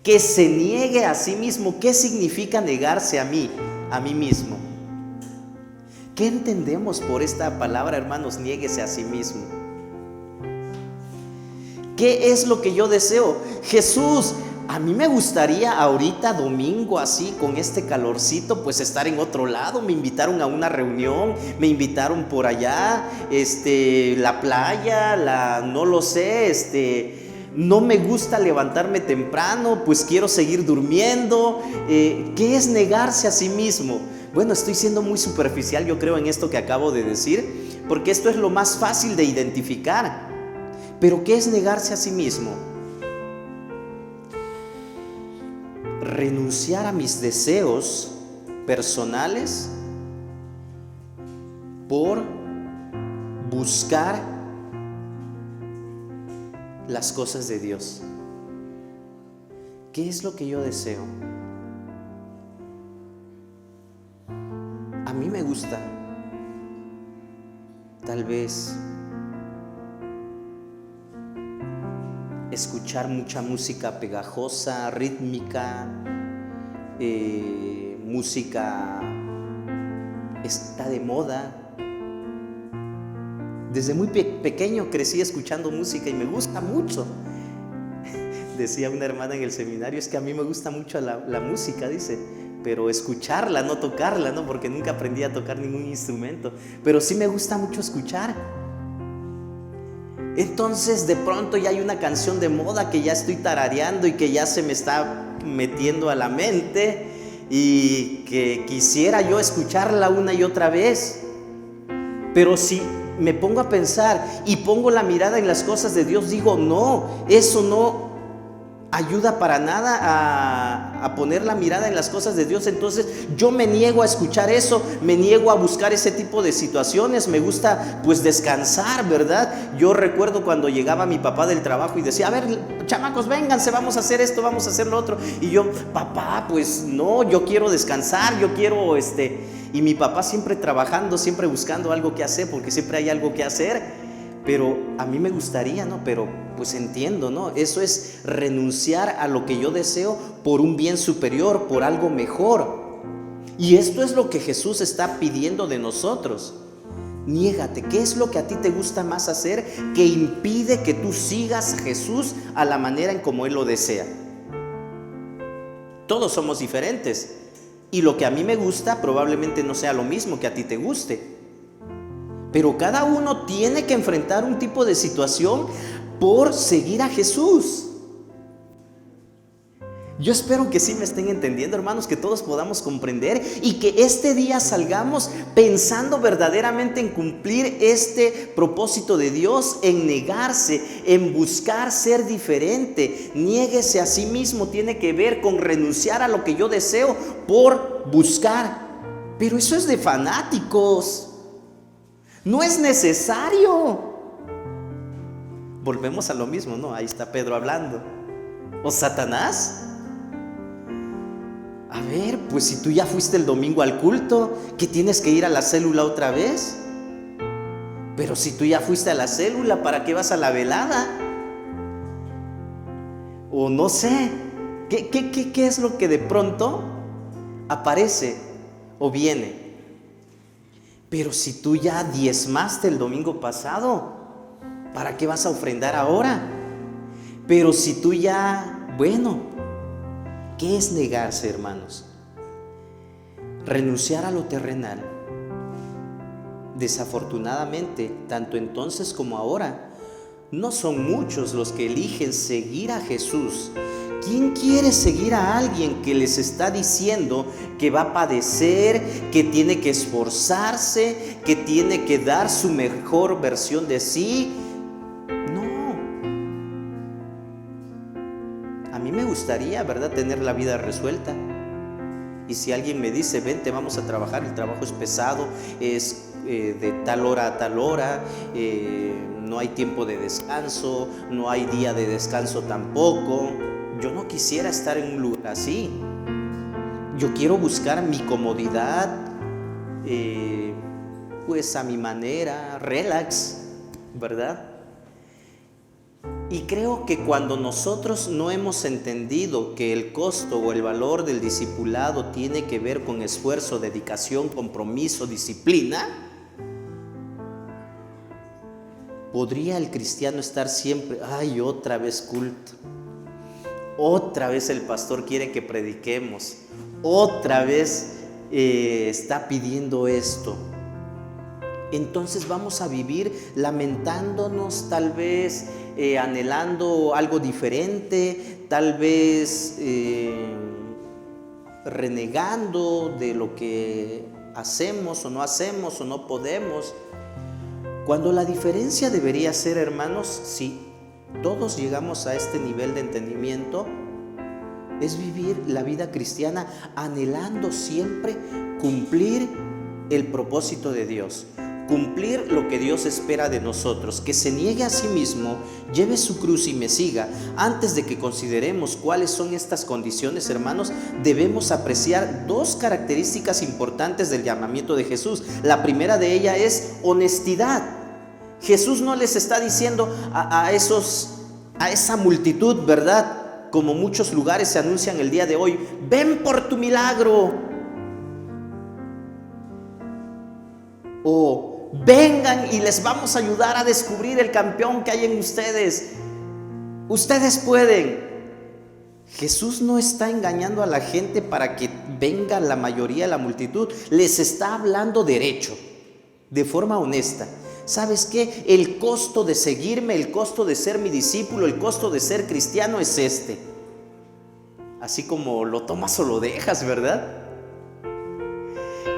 Que se niegue a sí mismo. ¿Qué significa negarse a mí mismo? ¿Qué entendemos por esta palabra, hermanos? Niéguese a sí mismo. ¿Qué es lo que yo deseo? Jesús, a mí me gustaría ahorita domingo así con este calorcito pues estar en otro lado. Me invitaron a una reunión, me invitaron por allá, la playa, no lo sé, no me gusta levantarme temprano, pues quiero seguir durmiendo. ¿Qué es negarse a sí mismo? Bueno, estoy siendo muy superficial, yo creo, en esto que acabo de decir, porque esto es lo más fácil de identificar. Pero ¿qué es negarse a sí mismo? Renunciar a mis deseos personales por buscar las cosas de Dios. ¿Qué es lo que yo deseo? A mí me gusta, tal vez, escuchar mucha música pegajosa, rítmica, música está de moda. Desde muy pequeño crecí escuchando música y me gusta mucho. Decía una hermana en el seminario, es que a mí me gusta mucho la música, dice, pero escucharla, no tocarla, ¿no? Porque nunca aprendí a tocar ningún instrumento, pero sí me gusta mucho escuchar. Entonces de pronto ya hay una canción de moda que ya estoy tarareando y que ya se me está metiendo a la mente y que quisiera yo escucharla una y otra vez. Pero si me pongo a pensar y pongo la mirada en las cosas de Dios, digo, no, eso no ayuda para nada a poner la mirada en las cosas de Dios. Entonces yo me niego a escuchar eso, me niego a buscar ese tipo de situaciones. Me gusta pues descansar, ¿verdad? Yo recuerdo cuando llegaba mi papá del trabajo y decía, a ver, chamacos, vénganse, vamos a hacer esto, vamos a hacer lo otro. Y yo, papá, pues no, yo quiero descansar, yo quiero Y mi papá siempre trabajando, siempre buscando algo que hacer, porque siempre hay algo que hacer. Pero a mí me gustaría, ¿no? Pero pues entiendo, ¿no? Eso es renunciar a lo que yo deseo por un bien superior, por algo mejor. Y esto es lo que Jesús está pidiendo de nosotros. Niégate. ¿Qué es lo que a ti te gusta más hacer que impide que tú sigas a Jesús a la manera en como Él lo desea? Todos somos diferentes. Y lo que a mí me gusta probablemente no sea lo mismo que a ti te guste. Pero cada uno tiene que enfrentar un tipo de situación por seguir a Jesús. Yo espero que sí me estén entendiendo, hermanos, que todos podamos comprender y que este día salgamos pensando verdaderamente en cumplir este propósito de Dios, en negarse, en buscar ser diferente. Niéguese a sí mismo tiene que ver con renunciar a lo que yo deseo por buscar. Pero eso es de fanáticos. No es necesario. Volvemos a lo mismo, ¿no? Ahí está Pedro hablando. ¿O Satanás? A ver, pues si tú ya fuiste el domingo al culto, ¿qué tienes que ir a la célula otra vez? Pero si tú ya fuiste a la célula, ¿para qué vas a la velada? O no sé, ¿qué es lo que de pronto aparece o viene? Pero si tú ya diezmaste el domingo pasado, ¿para qué vas a ofrendar ahora? Pero si tú ya, bueno, ¿qué es negarse, hermanos? Renunciar a lo terrenal. Desafortunadamente, tanto entonces como ahora, no son muchos los que eligen seguir a Jesús. ¿Quién quiere seguir a alguien que les está diciendo que va a padecer, que tiene que esforzarse, que tiene que dar su mejor versión de sí? No. A mí me gustaría, ¿verdad?, tener la vida resuelta. Y si alguien me dice, vente, vamos a trabajar, el trabajo es pesado, es de tal hora a tal hora, no hay tiempo de descanso, no hay día de descanso tampoco. Yo no quisiera estar en un lugar así. Yo quiero buscar mi comodidad, pues a mi manera, relax, ¿verdad? Y creo que cuando nosotros no hemos entendido que el costo o el valor del discipulado tiene que ver con esfuerzo, dedicación, compromiso, disciplina, podría el cristiano estar siempre, ay, otra vez culto, otra vez el pastor quiere que prediquemos, otra vez está pidiendo esto. Entonces vamos a vivir lamentándonos, tal vez anhelando algo diferente, tal vez renegando de lo que hacemos o no podemos. Cuando la diferencia debería ser, hermanos, si todos llegamos a este nivel de entendimiento, es vivir la vida cristiana anhelando siempre cumplir el propósito de Dios. Cumplir lo que Dios espera de nosotros, que se niegue a sí mismo, lleve su cruz y me siga. Antes de que consideremos cuáles son estas condiciones, hermanos, debemos apreciar dos características importantes del llamamiento de Jesús. La primera de ellas es honestidad. Jesús no les está diciendo a esa multitud, ¿verdad? Como muchos lugares se anuncian el día de hoy, ven por tu milagro. O vengan y les vamos a ayudar a descubrir el campeón que hay en ustedes. Ustedes pueden. Jesús no está engañando a la gente para que venga la mayoría de la multitud. Les está hablando derecho, de forma honesta. ¿Sabes qué? El costo de seguirme, el costo de ser mi discípulo, el costo de ser cristiano es este. Así como lo tomas o lo dejas, ¿verdad?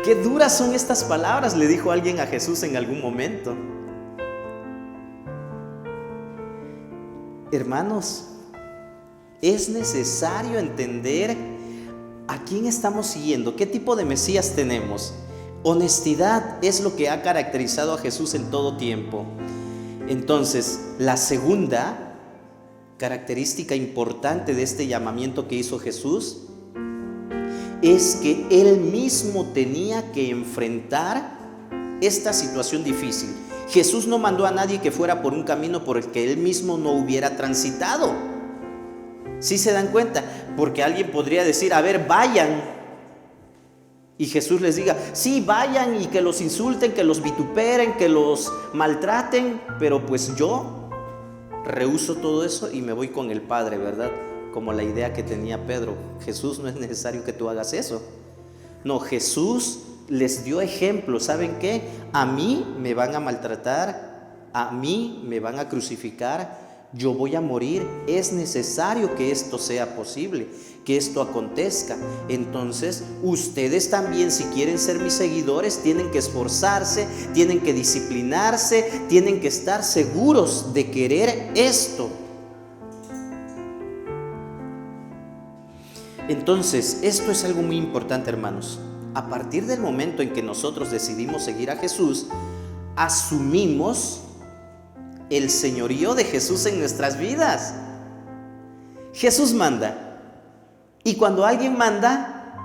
Qué duras son estas palabras, le dijo alguien a Jesús en algún momento. Hermanos, es necesario entender a quién estamos siguiendo, qué tipo de Mesías tenemos. Honestidad es lo que ha caracterizado a Jesús en todo tiempo. Entonces, la segunda característica importante de este llamamiento que hizo Jesús es que Él mismo tenía que enfrentar esta situación difícil. Jesús no mandó a nadie que fuera por un camino por el que Él mismo no hubiera transitado. ¿Sí se dan cuenta? Porque alguien podría decir, a ver, vayan. Y Jesús les diga, sí, vayan y que los insulten, que los vituperen, que los maltraten, pero pues yo rehúso todo eso y me voy con el Padre, ¿verdad? Como la idea que tenía Pedro. Jesús, no es necesario que tú hagas eso. No, Jesús les dio ejemplo. ¿Saben qué? A mí me van a maltratar, a mí me van a crucificar, yo voy a morir. Es necesario que esto sea posible, que esto acontezca. Entonces, ustedes también, si quieren ser mis seguidores, tienen que esforzarse, tienen que disciplinarse, tienen que estar seguros de querer esto. Entonces, esto es algo muy importante, hermanos. A partir del momento en que nosotros decidimos seguir a Jesús, asumimos el señorío de Jesús en nuestras vidas. Jesús manda. Y cuando alguien manda,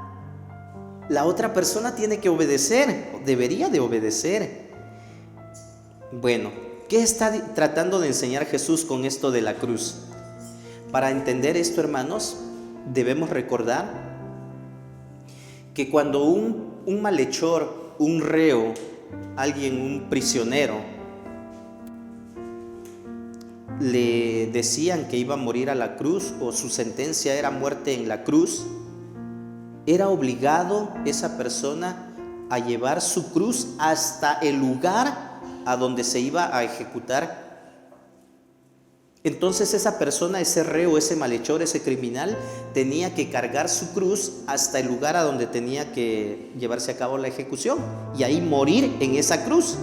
la otra persona tiene que obedecer, debería de obedecer. Bueno, ¿qué está tratando de enseñar Jesús con esto de la cruz? Para entender esto, hermanos, debemos recordar que cuando un malhechor, un reo, alguien, un prisionero, le decían que iba a morir a la cruz o su sentencia era muerte en la cruz, era obligado esa persona a llevar su cruz hasta el lugar a donde se iba a ejecutar. Entonces esa persona, ese reo, ese malhechor, ese criminal, tenía que cargar su cruz hasta el lugar a donde tenía que llevarse a cabo la ejecución y ahí morir en esa cruz.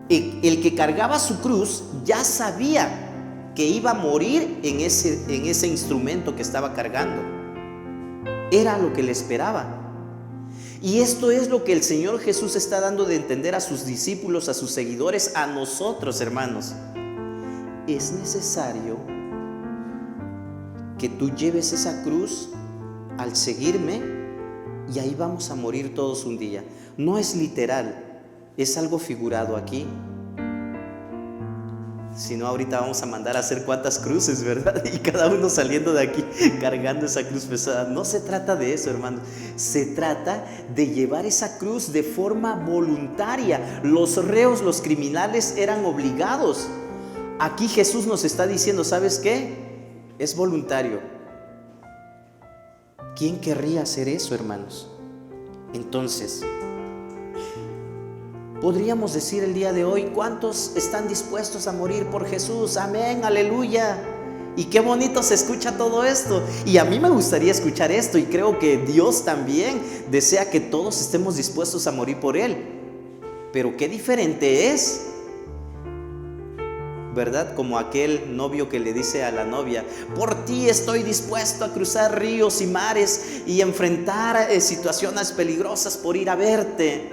El que cargaba su cruz ya sabía que iba a morir en ese instrumento que estaba cargando. Era lo que le esperaba. Y esto es lo que el Señor Jesús está dando de entender a sus discípulos, a sus seguidores, a nosotros, hermanos. Es necesario que tú lleves esa cruz al seguirme y ahí vamos a morir todos un día. No es literal, es algo figurado aquí. Si no, ahorita vamos a mandar a hacer cuantas cruces, ¿verdad? Y cada uno saliendo de aquí cargando esa cruz pesada. No se trata de eso, hermanos. Se trata de llevar esa cruz de forma voluntaria. Los reos, los criminales eran obligados. Aquí Jesús nos está diciendo, ¿sabes qué? Es voluntario. ¿Quién querría hacer eso, hermanos? Entonces, podríamos decir el día de hoy, ¿cuántos están dispuestos a morir por Jesús? Amén, aleluya. Y qué bonito se escucha todo esto. Y a mí me gustaría escuchar esto y creo que Dios también desea que todos estemos dispuestos a morir por Él. Pero qué diferente es, ¿verdad? Como aquel novio que le dice a la novia, por ti estoy dispuesto a cruzar ríos y mares y enfrentar situaciones peligrosas por ir a verte.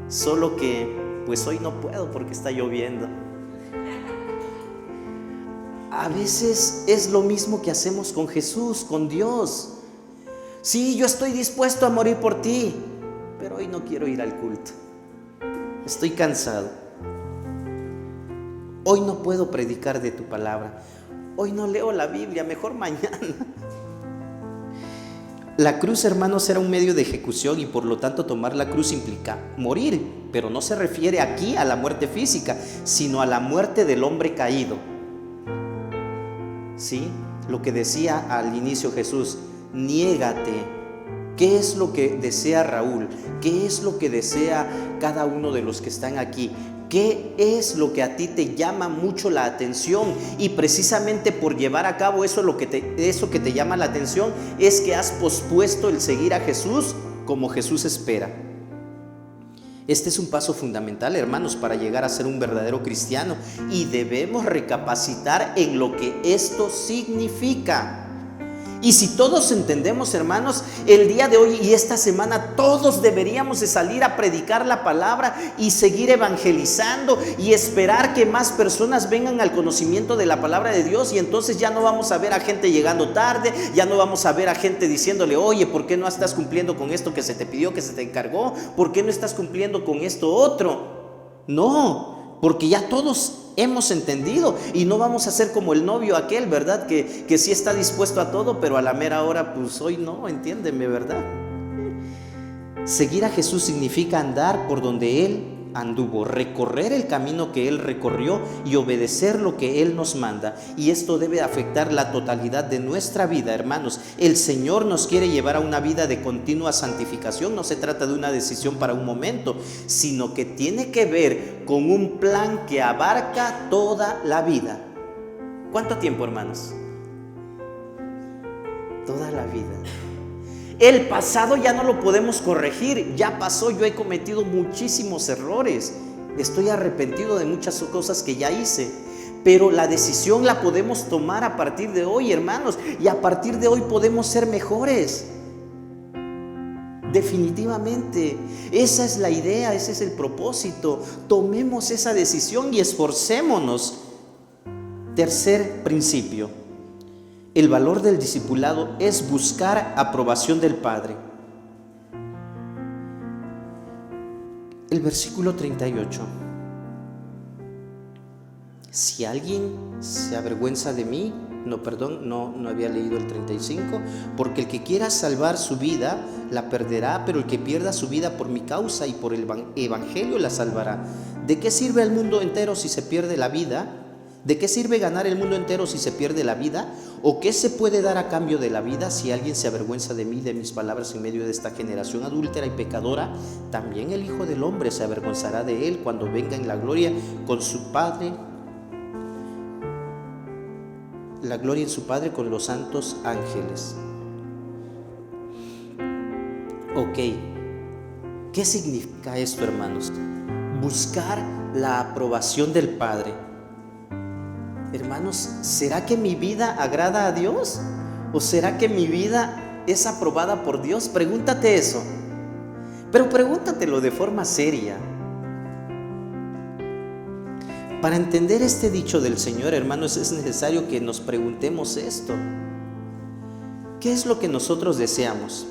Solo que pues hoy no puedo porque está lloviendo. A veces es lo mismo que hacemos con Jesús, con Dios. Sí, yo estoy dispuesto a morir por ti, pero hoy no quiero ir al culto. Estoy cansado. Hoy no puedo predicar de tu palabra. Hoy no leo la Biblia, mejor mañana. La cruz, hermanos, era un medio de ejecución y por lo tanto tomar la cruz implica morir. Pero no se refiere aquí a la muerte física, sino a la muerte del hombre caído. ¿Sí? Lo que decía al inicio Jesús, niégate. ¿Qué es lo que desea Raúl? ¿Qué es lo que desea cada uno de los que están aquí? ¿Qué es lo que a ti te llama mucho la atención? Y precisamente por llevar a cabo eso que te llama la atención es que has pospuesto el seguir a Jesús como Jesús espera. Este es un paso fundamental, hermanos, para llegar a ser un verdadero cristiano y debemos recapacitar en lo que esto significa. Y si todos entendemos, hermanos, el día de hoy y esta semana todos deberíamos de salir a predicar la palabra y seguir evangelizando y esperar que más personas vengan al conocimiento de la palabra de Dios, y entonces ya no vamos a ver a gente llegando tarde, ya no vamos a ver a gente diciéndole, oye, ¿por qué no estás cumpliendo con esto que se te pidió, que se te encargó? ¿Por qué no estás cumpliendo con esto otro? No, porque ya todos hemos entendido y no vamos a ser como el novio aquel, ¿verdad? Que sí está dispuesto a todo, pero a la mera hora, pues hoy no, entiéndeme, ¿verdad? Seguir a Jesús significa andar por donde Él anduvo, recorrer el camino que Él recorrió y obedecer lo que Él nos manda. Y esto debe afectar la totalidad de nuestra vida, hermanos. El Señor nos quiere llevar a una vida de continua santificación. No se trata de una decisión para un momento, sino que tiene que ver con un plan que abarca toda la vida. ¿Cuánto tiempo, hermanos? Toda la vida. El pasado ya no lo podemos corregir, ya pasó, yo he cometido muchísimos errores, estoy arrepentido de muchas cosas que ya hice, pero la decisión la podemos tomar a partir de hoy, hermanos, y a partir de hoy podemos ser mejores. Definitivamente, esa es la idea, ese es el propósito. Tomemos esa decisión y esforcémonos. Tercer principio. El valor del discipulado es buscar aprobación del Padre. El versículo 38. Si alguien se avergüenza de mí, no había leído el 35, porque el que quiera salvar su vida la perderá, pero el que pierda su vida por mi causa y por el evangelio la salvará. ¿De qué sirve el mundo entero si se pierde la vida? ¿De qué sirve ganar el mundo entero si se pierde la vida? ¿O qué se puede dar a cambio de la vida? Si alguien se avergüenza de mí, de mis palabras en medio de esta generación adúltera y pecadora, también el Hijo del Hombre se avergonzará de él cuando venga en la gloria con su Padre, la gloria en su Padre con los santos ángeles. Ok, ¿qué significa esto, hermanos? Buscar la aprobación del Padre. Hermanos, ¿será que mi vida agrada a Dios? ¿O será que mi vida es aprobada por Dios? Pregúntate eso, pero pregúntatelo de forma seria. Para entender este dicho del Señor, hermanos, es necesario que nos preguntemos esto. ¿Qué es lo que nosotros deseamos?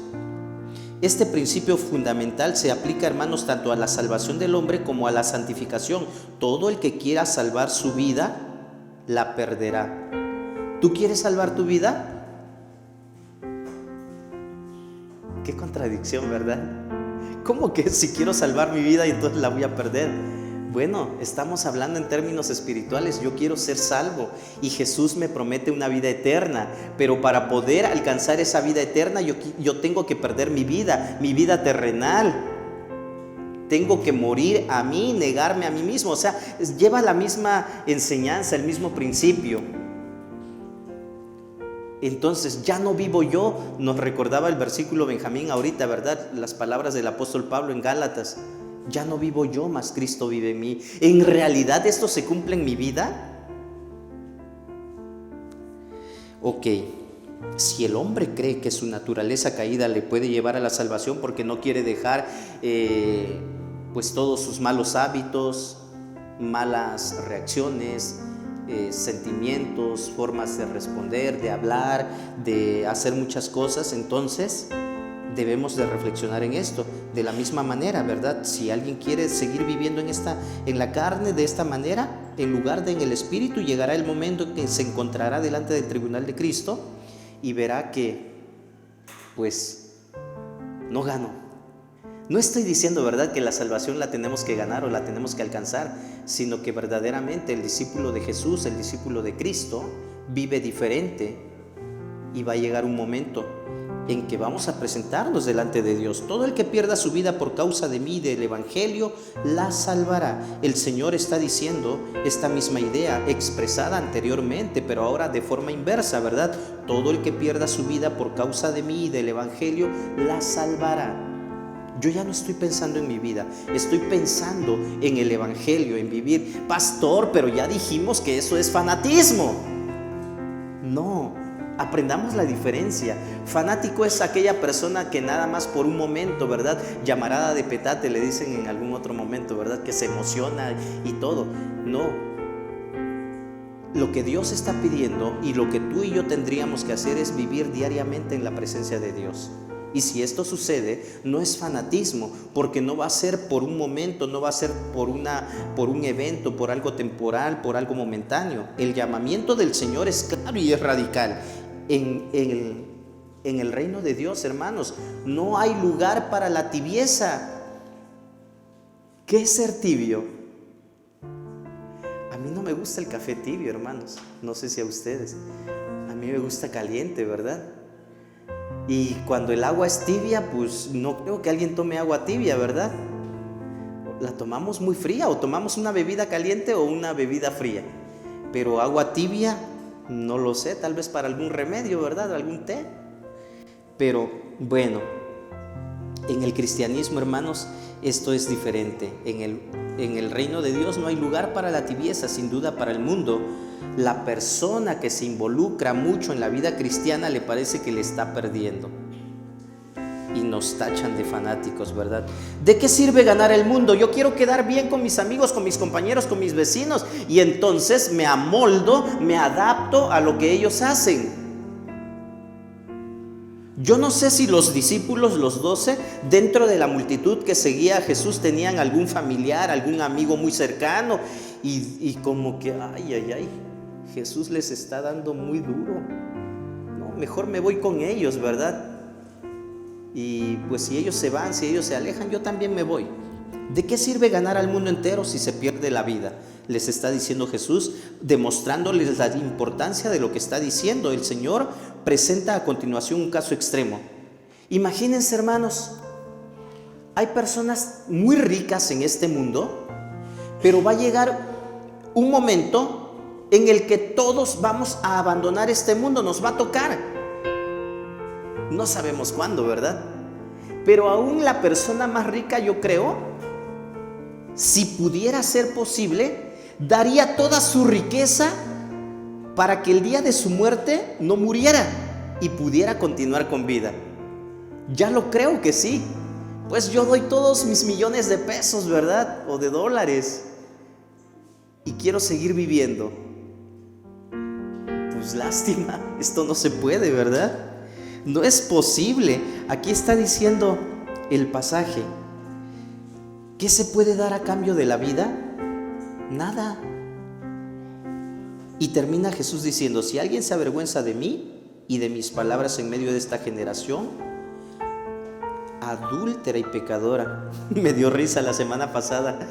Este principio fundamental se aplica, hermanos, tanto a la salvación del hombre como a la santificación. Todo el que quiera salvar su vida, la perderá. ¿Tú quieres salvar tu vida? Qué contradicción, ¿verdad? ¿Cómo que si quiero salvar mi vida y entonces la voy a perder? Bueno, estamos hablando en términos espirituales. Yo quiero ser salvo y Jesús me promete una vida eterna, pero para poder alcanzar esa vida eterna yo tengo que perder mi vida terrenal. Tengo que morir a mí, negarme a mí mismo. O sea, lleva la misma enseñanza, el mismo principio. Entonces ya no vivo yo. Nos recordaba el versículo Benjamín ahorita, ¿verdad? Las palabras del apóstol Pablo en Gálatas. Ya no vivo yo, mas Cristo vive en mí. ¿En realidad esto se cumple en mi vida? Ok, si el hombre cree que su naturaleza caída le puede llevar a la salvación porque no quiere dejar pues todos sus malos hábitos, malas reacciones, sentimientos, formas de responder, de hablar, de hacer muchas cosas, entonces debemos de reflexionar en esto. De la misma manera, ¿verdad? Si alguien quiere seguir viviendo en la carne de esta manera, en lugar de en el espíritu, llegará el momento en que se encontrará delante del tribunal de Cristo y verá que, pues, no ganó. No estoy diciendo, ¿verdad?, que la salvación la tenemos que ganar o la tenemos que alcanzar, sino que verdaderamente el discípulo de Jesús, el discípulo de Cristo, vive diferente y va a llegar un momento en que vamos a presentarnos delante de Dios. Todo el que pierda su vida por causa de mí, del evangelio, la salvará. El Señor está diciendo esta misma idea expresada anteriormente, pero ahora de forma inversa, ¿verdad? Todo el que pierda su vida por causa de mí y del evangelio, la salvará. Yo ya no estoy pensando en mi vida, estoy pensando en el evangelio, en vivir. Pastor, pero ya dijimos que eso es fanatismo. No. Aprendamos la diferencia. Fanático es aquella persona que nada más por un momento, ¿verdad? Llamarada de petate, le dicen en algún otro momento, ¿verdad? Que se emociona y todo. No. Lo que Dios está pidiendo y lo que tú y yo tendríamos que hacer es vivir diariamente en la presencia de Dios. Y si esto sucede, no es fanatismo, porque no va a ser por un momento, no va a ser por un evento, por algo temporal, por algo momentáneo. El llamamiento del Señor es claro y es radical. En el reino de Dios, hermanos, no hay lugar para la tibieza. ¿Qué es ser tibio? A mí no me gusta el café tibio, hermanos. No sé si a ustedes. A mí me gusta caliente, ¿verdad? Y cuando el agua es tibia, pues no creo que alguien tome agua tibia, ¿verdad? La tomamos muy fría, o tomamos una bebida caliente o una bebida fría. Pero agua tibia, no lo sé, tal vez para algún remedio, ¿verdad? Algún té. Pero bueno, en el cristianismo, hermanos, esto es diferente. En el reino de Dios no hay lugar para la tibieza, sin duda para el mundo. La persona que se involucra mucho en la vida cristiana le parece que le está perdiendo. Y nos tachan de fanáticos, ¿verdad? ¿De qué sirve ganar el mundo? Yo quiero quedar bien con mis amigos, con mis compañeros, con mis vecinos, y entonces me amoldo, me adapto a lo que ellos hacen. Yo no sé si los discípulos, los 12, dentro de la multitud que seguía a Jesús, tenían algún familiar, algún amigo muy cercano, y como que, ay, Jesús les está dando muy duro. No, mejor me voy con ellos, ¿verdad? Y pues si ellos se van, si ellos se alejan, yo también me voy. ¿De qué sirve ganar al mundo entero si se pierde la vida? Les está diciendo Jesús, demostrándoles la importancia de lo que está diciendo. El Señor presenta a continuación un caso extremo. Imagínense, hermanos, hay personas muy ricas en este mundo, pero va a llegar un momento en el que todos vamos a abandonar este mundo, nos va a tocar. No sabemos cuándo, ¿verdad? Pero aún la persona más rica, yo creo, si pudiera ser posible, daría toda su riqueza para que el día de su muerte no muriera y pudiera continuar con vida. Ya lo creo que sí. Pues yo doy todos mis millones de pesos, ¿verdad? O de dólares. Y quiero seguir viviendo. Pues lástima, esto no se puede, ¿verdad? No es posible. Aquí está diciendo el pasaje. ¿Qué se puede dar a cambio de la vida? Nada. Y termina Jesús diciendo, si alguien se avergüenza de mí y de mis palabras en medio de esta generación, adúltera y pecadora. Me dio risa la semana pasada,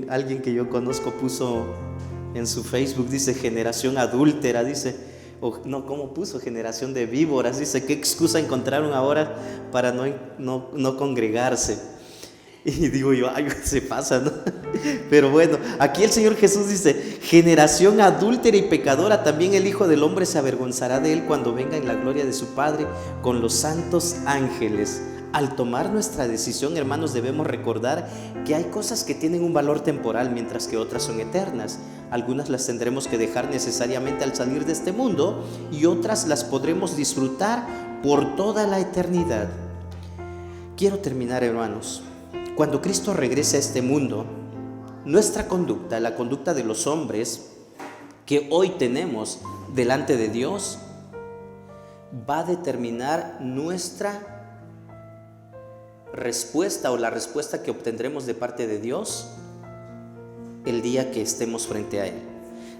alguien que yo conozco puso en su Facebook, dice generación adúltera, dice, ¿cómo puso? Generación de víboras, dice, ¿qué excusa encontraron ahora para no congregarse? Y digo yo, ay, se pasa, ¿no? Pero bueno, aquí el Señor Jesús dice, generación adúltera y pecadora, también el Hijo del Hombre se avergonzará de él cuando venga en la gloria de su Padre con los santos ángeles. Al tomar nuestra decisión, hermanos, debemos recordar que hay cosas que tienen un valor temporal, mientras que otras son eternas. Algunas las tendremos que dejar necesariamente al salir de este mundo y otras las podremos disfrutar por toda la eternidad. Quiero terminar, hermanos. Cuando Cristo regrese a este mundo, nuestra conducta, la conducta de los hombres que hoy tenemos delante de Dios, va a determinar nuestra respuesta o la respuesta que obtendremos de parte de Dios el día que estemos frente a Él.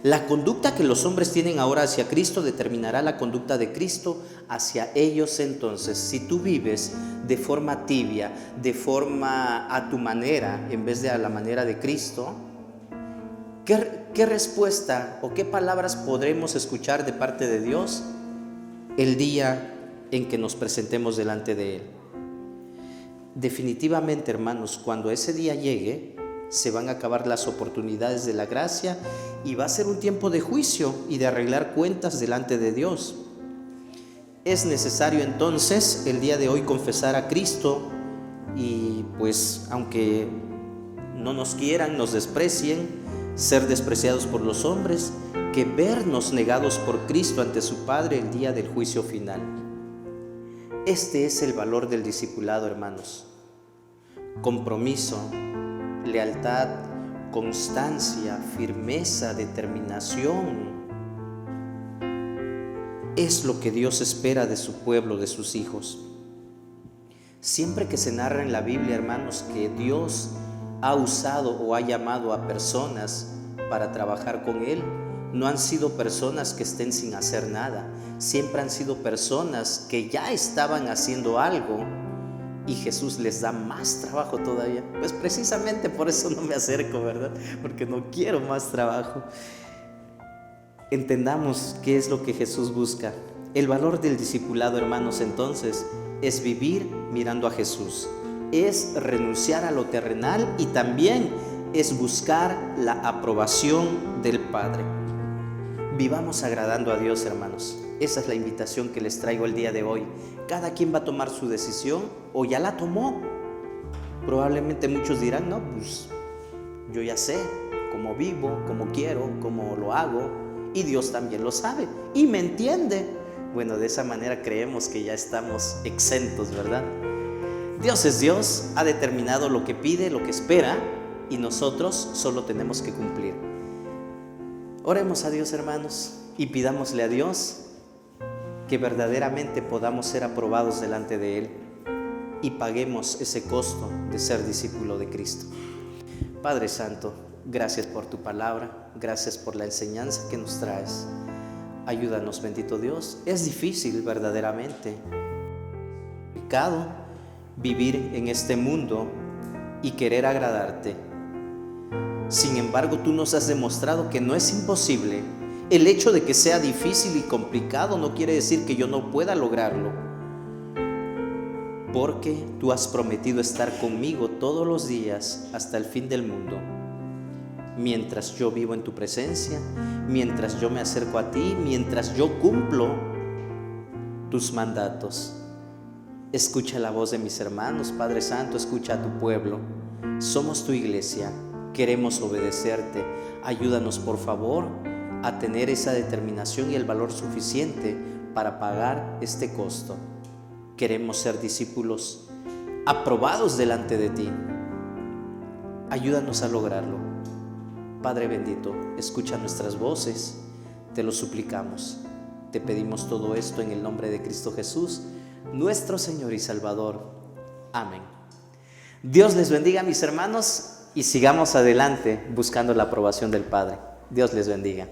La conducta que los hombres tienen ahora hacia Cristo determinará la conducta de Cristo hacia ellos. Entonces, si tú vives de forma tibia, de forma a tu manera, en vez de a la manera de Cristo, ¿qué respuesta o qué palabras podremos escuchar de parte de Dios el día en que nos presentemos delante de Él? Definitivamente, hermanos, cuando ese día llegue, se van a acabar las oportunidades de la gracia y va a ser un tiempo de juicio y de arreglar cuentas delante de Dios. Es necesario entonces el día de hoy confesar a Cristo y pues aunque no nos quieran, nos desprecien, ser despreciados por los hombres, que vernos negados por Cristo ante su Padre el día del juicio final. Este es el valor del discipulado, hermanos. Compromiso, lealtad, constancia, firmeza, determinación. Es lo que Dios espera de su pueblo, de sus hijos. Siempre que se narra en la Biblia, hermanos, que Dios ha usado o ha llamado a personas para trabajar con Él, no han sido personas que estén sin hacer nada. Siempre han sido personas que ya estaban haciendo algo y Jesús les da más trabajo todavía. Pues precisamente por eso no me acerco, ¿verdad? Porque no quiero más trabajo. Entendamos qué es lo que Jesús busca. El valor del discipulado, hermanos, entonces, es vivir mirando a Jesús. Es renunciar a lo terrenal y también es buscar la aprobación del Padre. Vivamos agradando a Dios, hermanos. Esa es la invitación que les traigo el día de hoy. Cada quien va a tomar su decisión o ya la tomó. Probablemente muchos dirán, no, pues yo ya sé cómo vivo, cómo quiero, cómo lo hago, y Dios también lo sabe y me entiende. Bueno, de esa manera creemos que ya estamos exentos, ¿verdad? Dios es Dios, ha determinado lo que pide, lo que espera, y nosotros solo tenemos que cumplir. Oremos a Dios, hermanos, y pidámosle a Dios que verdaderamente podamos ser aprobados delante de Él y paguemos ese costo de ser discípulo de Cristo. Padre Santo, gracias por tu palabra, gracias por la enseñanza que nos traes. Ayúdanos, bendito Dios. Es difícil verdaderamente, complicado vivir en este mundo y querer agradarte. Sin embargo, tú nos has demostrado que no es imposible. El hecho de que sea difícil y complicado no quiere decir que yo no pueda lograrlo, porque tú has prometido estar conmigo todos los días hasta el fin del mundo. Mientras yo vivo en tu presencia, mientras yo me acerco a ti, mientras yo cumplo tus mandatos. Escucha la voz de mis hermanos, Padre Santo, escucha a tu pueblo. Somos tu iglesia, queremos obedecerte. Ayúdanos, por favor, a tener esa determinación y el valor suficiente para pagar este costo. Queremos ser discípulos aprobados delante de ti. Ayúdanos a lograrlo. Padre bendito, escucha nuestras voces, te lo suplicamos. Te pedimos todo esto en el nombre de Cristo Jesús, nuestro Señor y Salvador. Amén. Dios les bendiga, mis hermanos, y sigamos adelante buscando la aprobación del Padre. Dios les bendiga.